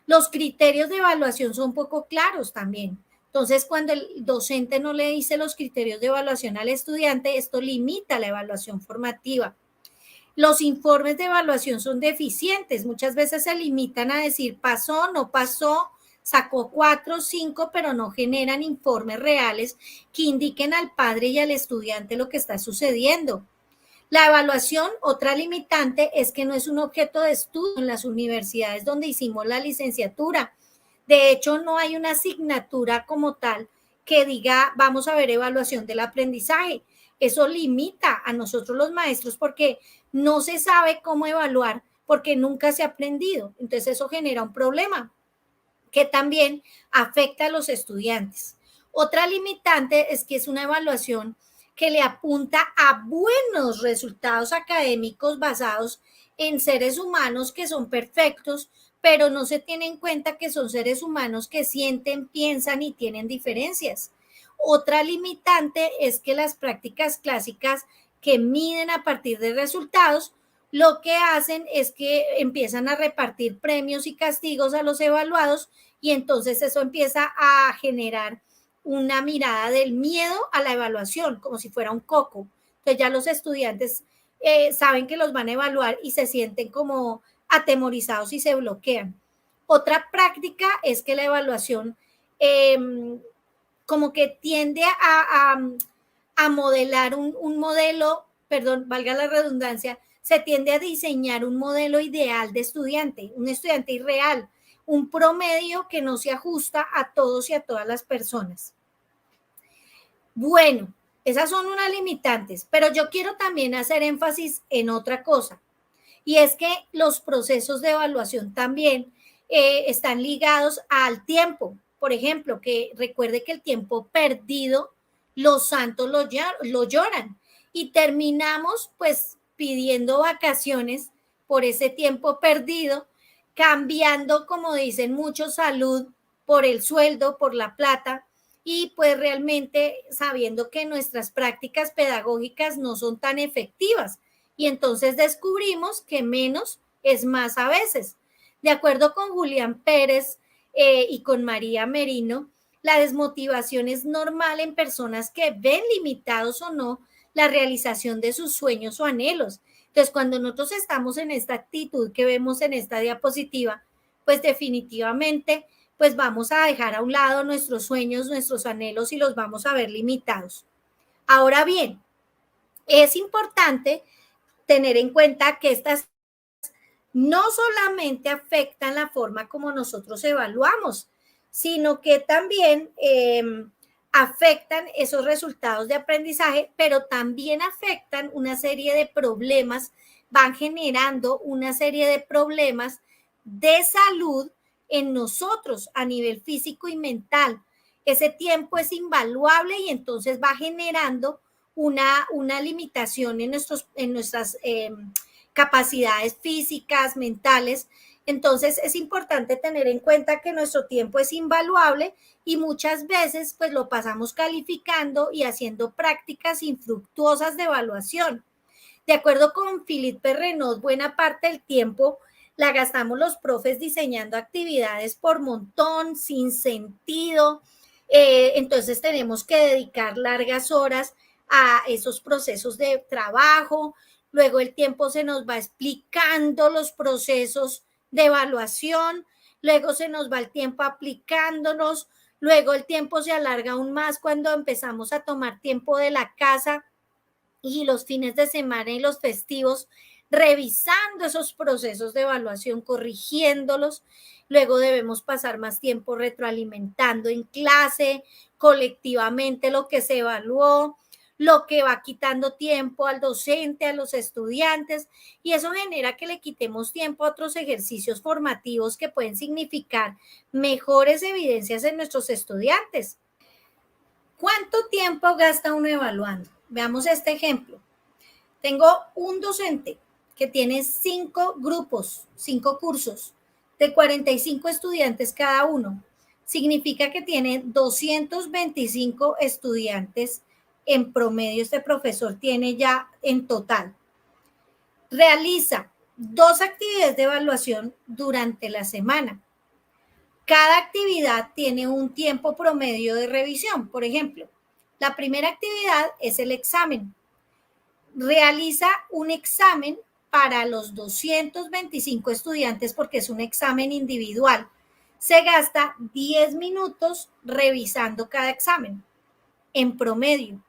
Los criterios de evaluación son poco claros también. Entonces, cuando el docente no le dice los criterios de evaluación al estudiante, esto limita la evaluación formativa. Los informes de evaluación son deficientes. Muchas veces se limitan a decir pasó, no pasó, sacó 4 o 5, pero no generan informes reales que indiquen al padre y al estudiante lo que está sucediendo. La evaluación, otra limitante, es que no es un objeto de estudio en las universidades donde hicimos la licenciatura. De hecho, no hay una asignatura como tal que diga, vamos a ver evaluación del aprendizaje. Eso limita a nosotros los maestros porque no se sabe cómo evaluar porque nunca se ha aprendido. Entonces eso genera un problema que también afecta a los estudiantes. Otra limitante es que es una evaluación que le apunta a buenos resultados académicos basados en seres humanos que son perfectos, pero no se tiene en cuenta que son seres humanos que sienten, piensan y tienen diferencias. Otra limitante es que las prácticas clásicas que miden a partir de resultados, lo que hacen es que empiezan a repartir premios y castigos a los evaluados y entonces eso empieza a generar una mirada del miedo a la evaluación, como si fuera un coco. Entonces ya los estudiantes saben que los van a evaluar y se sienten como atemorizados y se bloquean. Otra práctica es que la evaluación como que tiende a modelar un modelo, perdón, valga la redundancia, se tiende a diseñar un modelo ideal de estudiante, un estudiante irreal, un promedio que no se ajusta a todos y a todas las personas. Bueno, esas son unas limitantes, pero yo quiero también hacer énfasis en otra cosa, y es que los procesos de evaluación también están ligados al tiempo. Por ejemplo, que recuerde que el tiempo perdido, los santos lo lloran y terminamos pues pidiendo vacaciones por ese tiempo perdido, cambiando, como dicen muchos, salud por el sueldo, por la plata, y pues realmente sabiendo que nuestras prácticas pedagógicas no son tan efectivas. Y entonces descubrimos que menos es más a veces. De acuerdo con Julián Pérez y con María Merino, la desmotivación es normal en personas que ven limitados o no la realización de sus sueños o anhelos. Entonces, cuando nosotros estamos en esta actitud que vemos en esta diapositiva, pues definitivamente pues vamos a dejar a un lado nuestros sueños, nuestros anhelos y los vamos a ver limitados. Ahora bien, es importante tener en cuenta que estas no solamente afectan la forma como nosotros evaluamos, sino que también afectan esos resultados de aprendizaje, pero también afectan una serie de problemas, van generando una serie de problemas de salud en nosotros a nivel físico y mental. Ese tiempo es invaluable y entonces va generando una limitación en nuestras capacidades físicas, mentales. Entonces es importante tener en cuenta que nuestro tiempo es invaluable y muchas veces pues lo pasamos calificando y haciendo prácticas infructuosas de evaluación. De acuerdo con Philippe Renaud, buena parte del tiempo la gastamos los profes diseñando actividades por montón, sin sentido. Entonces tenemos que dedicar largas horas a esos procesos de trabajo. Luego el tiempo se nos va explicando los procesos de evaluación, luego se nos va el tiempo aplicándonos, luego el tiempo se alarga aún más cuando empezamos a tomar tiempo de la casa y los fines de semana y los festivos, revisando esos procesos de evaluación, corrigiéndolos. Luego debemos pasar más tiempo retroalimentando en clase, colectivamente lo que se evaluó, lo que va quitando tiempo al docente, a los estudiantes, y eso genera que le quitemos tiempo a otros ejercicios formativos que pueden significar mejores evidencias en nuestros estudiantes. ¿Cuánto tiempo gasta uno evaluando? Veamos este ejemplo. Tengo un docente que tiene 5 grupos, 5 cursos de 45 estudiantes cada uno. Significa que tiene 225 estudiantes en promedio. Este profesor tiene ya en total. Realiza 2 actividades de evaluación durante la semana. Cada actividad tiene un tiempo promedio de revisión. Por ejemplo, la primera actividad es el examen. Realiza un examen para los 225 estudiantes porque es un examen individual. Se gasta 10 minutos revisando cada examen en promedio.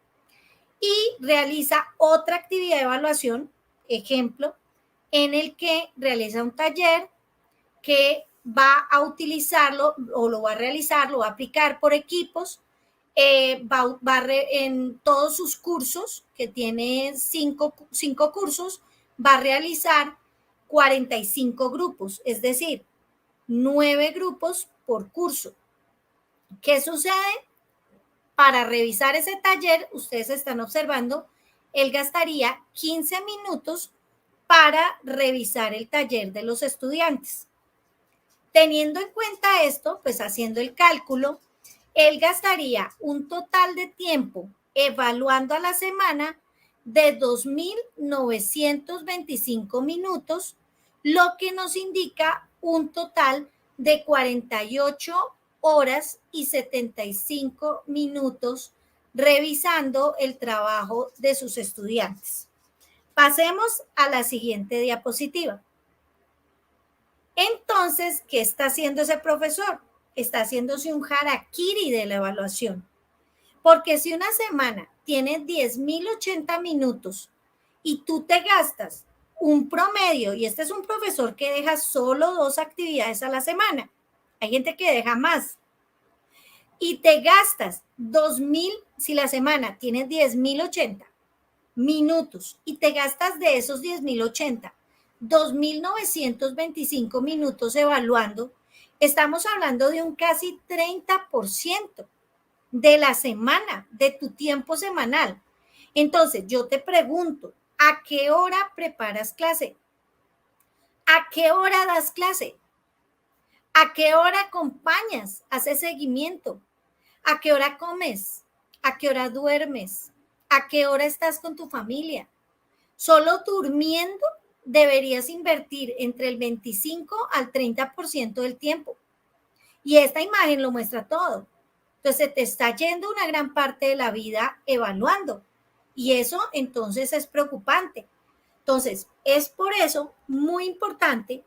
y realiza otra actividad de evaluación, ejemplo, en el que realiza un taller que va a utilizarlo o lo va a realizar, lo va a aplicar por equipos, en todos sus cursos, que tiene cinco cursos, va a realizar 45 grupos, es decir, 9 grupos por curso. ¿Qué sucede? Para revisar ese taller, ustedes están observando, él gastaría 15 minutos para revisar el taller de los estudiantes. Teniendo en cuenta esto, pues haciendo el cálculo, él gastaría un total de tiempo evaluando a la semana de 2.925 minutos, lo que nos indica un total de 48 horas y 75 minutos revisando el trabajo de sus estudiantes. Pasemos a la siguiente diapositiva. Entonces, ¿qué está haciendo ese profesor? Está haciéndose un harakiri de la evaluación. Porque si una semana tiene 10.080 minutos y tú te gastas un promedio, y este es un profesor que deja solo 2 actividades a la semana, hay gente que deja más, y te gastas 2.000, si la semana tiene 10.080 minutos y te gastas de esos 10.080, 2.925 minutos evaluando, estamos hablando de un casi 30% de la semana, de tu tiempo semanal. Entonces, yo te pregunto, ¿a qué hora preparas clase? ¿A qué hora das clase? ¿A qué hora acompañas? ¿Haces seguimiento? ¿A qué hora comes? ¿A qué hora duermes? ¿A qué hora estás con tu familia? Solo durmiendo deberías invertir entre el 25 al 30% del tiempo. Y esta imagen lo muestra todo. Entonces, te está yendo una gran parte de la vida evaluando. Y eso entonces es preocupante. Entonces, es por eso muy importante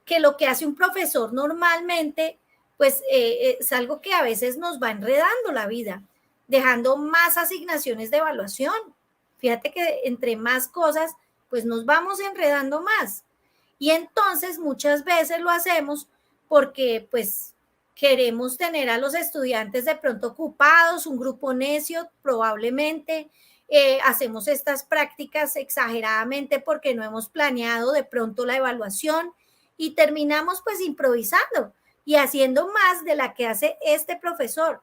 que lo que hace un profesor normalmente, pues es algo que a veces nos va enredando la vida, dejando más asignaciones de evaluación. Fíjate que entre más cosas, pues nos vamos enredando más. Y entonces muchas veces lo hacemos porque pues queremos tener a los estudiantes de pronto ocupados, un grupo necio probablemente. Hacemos estas prácticas exageradamente porque no hemos planeado de pronto la evaluación y terminamos pues improvisando y haciendo más de la que hace este profesor.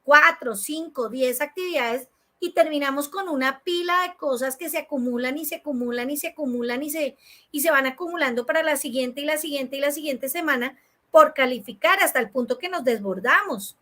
4, 5, 10 actividades y terminamos con una pila de cosas que se acumulan y se acumulan y se acumulan y se van acumulando para la siguiente y la siguiente y la siguiente semana por calificar hasta el punto que nos desbordamos.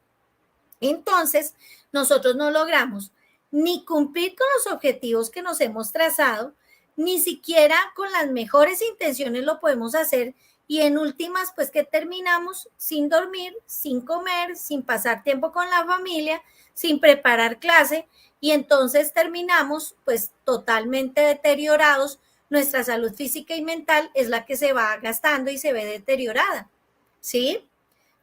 Entonces, nosotros no logramos ni cumplir con los objetivos que nos hemos trazado, ni siquiera con las mejores intenciones lo podemos hacer y en últimas, pues que terminamos sin dormir, sin comer, sin pasar tiempo con la familia, sin preparar clase y entonces terminamos pues totalmente deteriorados. Nuestra salud física y mental es la que se va gastando y se ve deteriorada, ¿sí?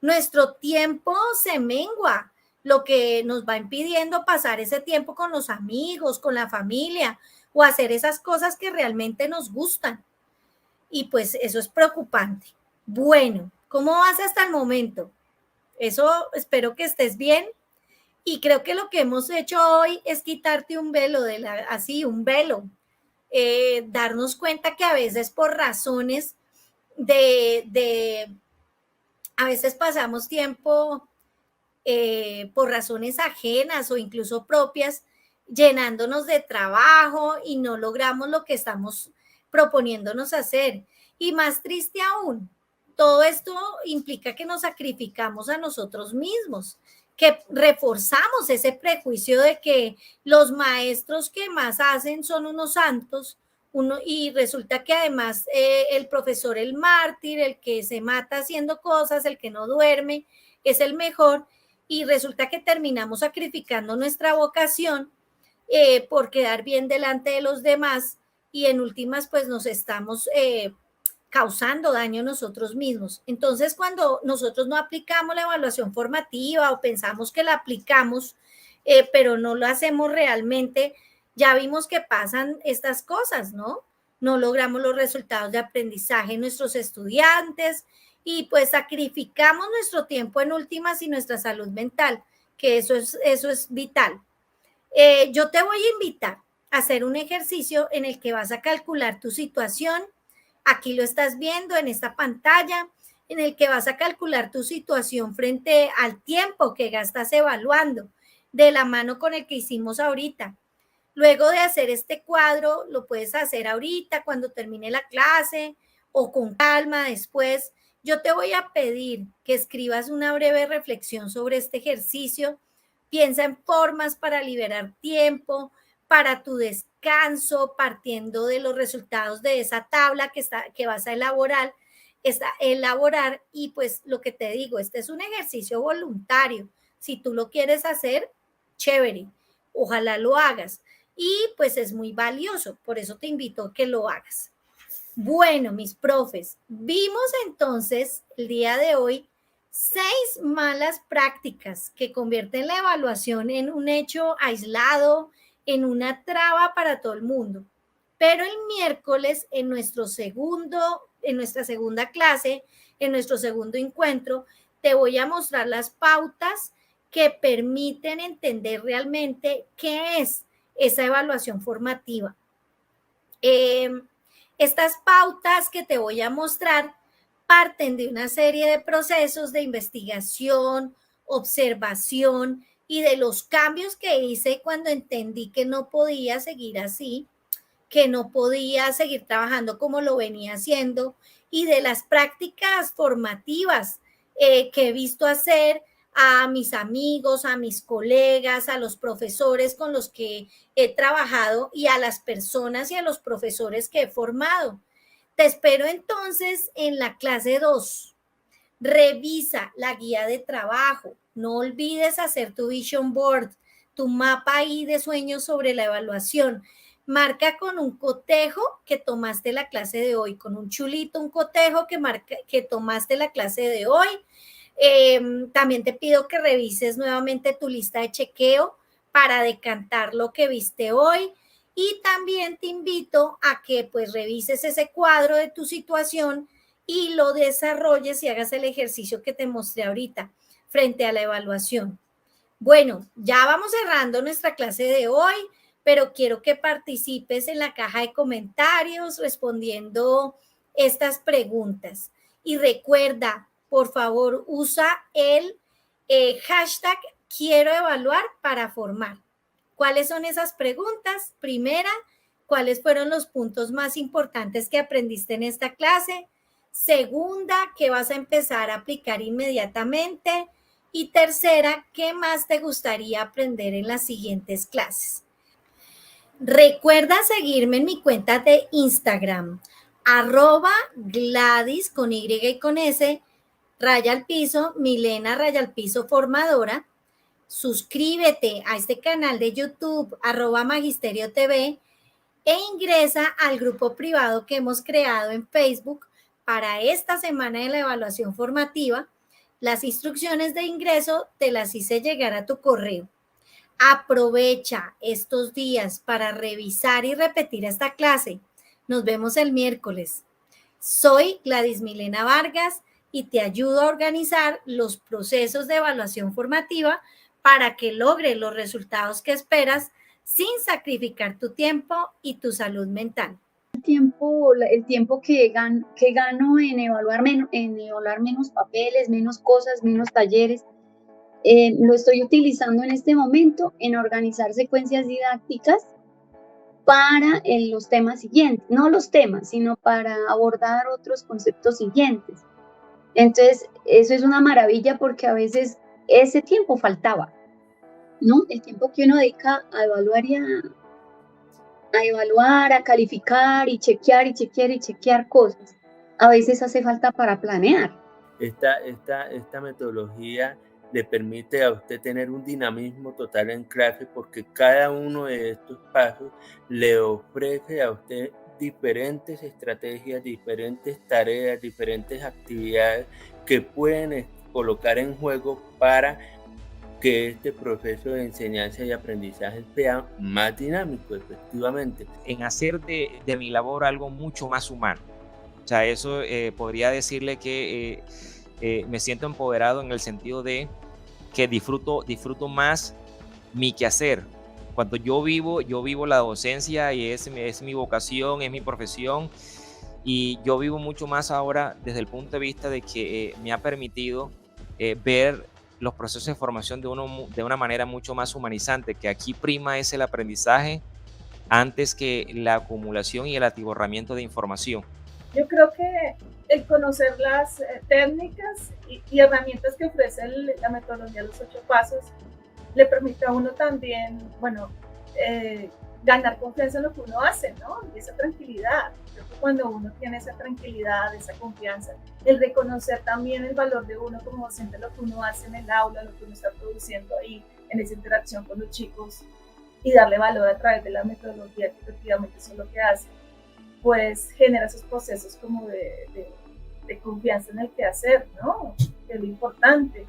Nuestro tiempo se mengua, lo que nos va impidiendo pasar ese tiempo con los amigos, con la familia o hacer esas cosas que realmente nos gustan. Y pues eso es preocupante. Bueno, ¿cómo vas hasta el momento? Eso espero que estés bien. Y creo que lo que hemos hecho hoy es quitarte un velo, un velo. Darnos cuenta que a veces por razones a veces pasamos tiempo por razones ajenas o incluso propias, llenándonos de trabajo y no logramos lo que estamos proponiéndonos hacer. Y más triste aún, todo esto implica que nos sacrificamos a nosotros mismos, que reforzamos ese prejuicio de que los maestros que más hacen son unos santos, y resulta que además el profesor, el mártir, el que se mata haciendo cosas, el que no duerme, es el mejor, y resulta que terminamos sacrificando nuestra vocación por quedar bien delante de los demás y en últimas pues nos estamos causando daño a nosotros mismos. Entonces cuando nosotros no aplicamos la evaluación formativa o pensamos que la aplicamos pero no lo hacemos realmente, ya vimos que pasan estas cosas, ¿no? No logramos los resultados de aprendizaje en nuestros estudiantes y pues sacrificamos nuestro tiempo en últimas y nuestra salud mental, que eso es vital. Yo te voy a invitar a hacer un ejercicio en el que vas a calcular tu situación. Aquí lo estás viendo en esta pantalla, en el que vas a calcular tu situación frente al tiempo que gastas evaluando, de la mano con el que hicimos ahorita. Luego de hacer este cuadro, lo puedes hacer ahorita cuando termine la clase o con calma después. Yo te voy a pedir que escribas una breve reflexión sobre este ejercicio. Piensa en formas para liberar tiempo, para tu descanso, partiendo de los resultados de esa tabla que vas a elaborar. Y pues lo que te digo, este es un ejercicio voluntario. Si tú lo quieres hacer, chévere, ojalá lo hagas. Y pues es muy valioso, por eso te invito a que lo hagas. Bueno, mis profes, vimos entonces el día de hoy 6 malas prácticas que convierten la evaluación en un hecho aislado, en una traba para todo el mundo. Pero el miércoles, en nuestra segunda clase, en nuestro segundo encuentro, te voy a mostrar las pautas que permiten entender realmente qué es esa evaluación formativa. Estas pautas que te voy a mostrar parten de una serie de procesos de investigación, observación y de los cambios que hice cuando entendí que no podía seguir así, que no podía seguir trabajando como lo venía haciendo, y de las prácticas formativas que he visto hacer a mis amigos, a mis colegas, a los profesores con los que he trabajado y a las personas y a los profesores que he formado. Te espero entonces en la clase 2. Revisa la guía de trabajo. No olvides hacer tu vision board, tu mapa ahí de sueños sobre la evaluación. Marca con un cotejo que tomaste la clase de hoy, con un chulito, un cotejo que tomaste la clase de hoy. También te pido que revises nuevamente tu lista de chequeo para decantar lo que viste hoy, y también te invito a que pues revises ese cuadro de tu situación y lo desarrolles y hagas el ejercicio que te mostré ahorita frente a la evaluación. Bueno, ya vamos cerrando nuestra clase de hoy, pero quiero que participes en la caja de comentarios respondiendo estas preguntas. Y recuerda, por favor, usa el hashtag quiero evaluar para formar. ¿Cuáles son esas preguntas? Primera, ¿cuáles fueron los puntos más importantes que aprendiste en esta clase? Segunda, ¿qué vas a empezar a aplicar inmediatamente? Y tercera, ¿qué más te gustaría aprender en las siguientes clases? Recuerda seguirme en mi cuenta de Instagram, @Gladys con Y y con S, Milena formadora. Suscríbete a este canal de YouTube, @Magisterio TV, e ingresa al grupo privado que hemos creado en Facebook para esta semana de la evaluación formativa. Las instrucciones de ingreso te las hice llegar a tu correo. Aprovecha estos días para revisar y repetir esta clase. Nos vemos el miércoles. Soy Gladys Milena Vargas y te ayudo a organizar los procesos de evaluación formativa para que logres los resultados que esperas sin sacrificar tu tiempo y tu salud mental. El tiempo que gano en evaluar menos papeles, menos cosas, menos talleres, lo estoy utilizando en este momento en organizar secuencias didácticas para los temas siguientes, no los temas, sino para abordar otros conceptos siguientes. Entonces, eso es una maravilla porque a veces ese tiempo faltaba, ¿no? El tiempo que uno dedica a evaluar a calificar y chequear cosas, a veces hace falta para planear. Esta metodología le permite a usted tener un dinamismo total en clase, porque cada uno de estos pasos le ofrece a usted diferentes estrategias, diferentes tareas, diferentes actividades que pueden colocar en juego para que este proceso de enseñanza y aprendizaje sea más dinámico, efectivamente. En hacer de mi labor algo mucho más humano. O sea, eso podría decirle que me siento empoderado en el sentido de que disfruto más mi quehacer. Cuando yo vivo la docencia y es mi vocación, es mi profesión, y yo vivo mucho más ahora desde el punto de vista de que me ha permitido ver los procesos de formación de una manera mucho más humanizante, que aquí prima es el aprendizaje antes que la acumulación y el atiborramiento de información. Yo creo que el conocer las técnicas y herramientas que ofrece la metodología de los 8 pasos le permite a uno también, bueno, ganar confianza en lo que uno hace, ¿no? Y esa tranquilidad. Creo que cuando uno tiene esa tranquilidad, esa confianza, el reconocer también el valor de uno como docente, lo que uno hace en el aula, lo que uno está produciendo ahí, en esa interacción con los chicos, y darle valor a través de la metodología, que efectivamente eso es lo que hace, pues genera esos procesos como de confianza en el quehacer, ¿no? Que es lo importante.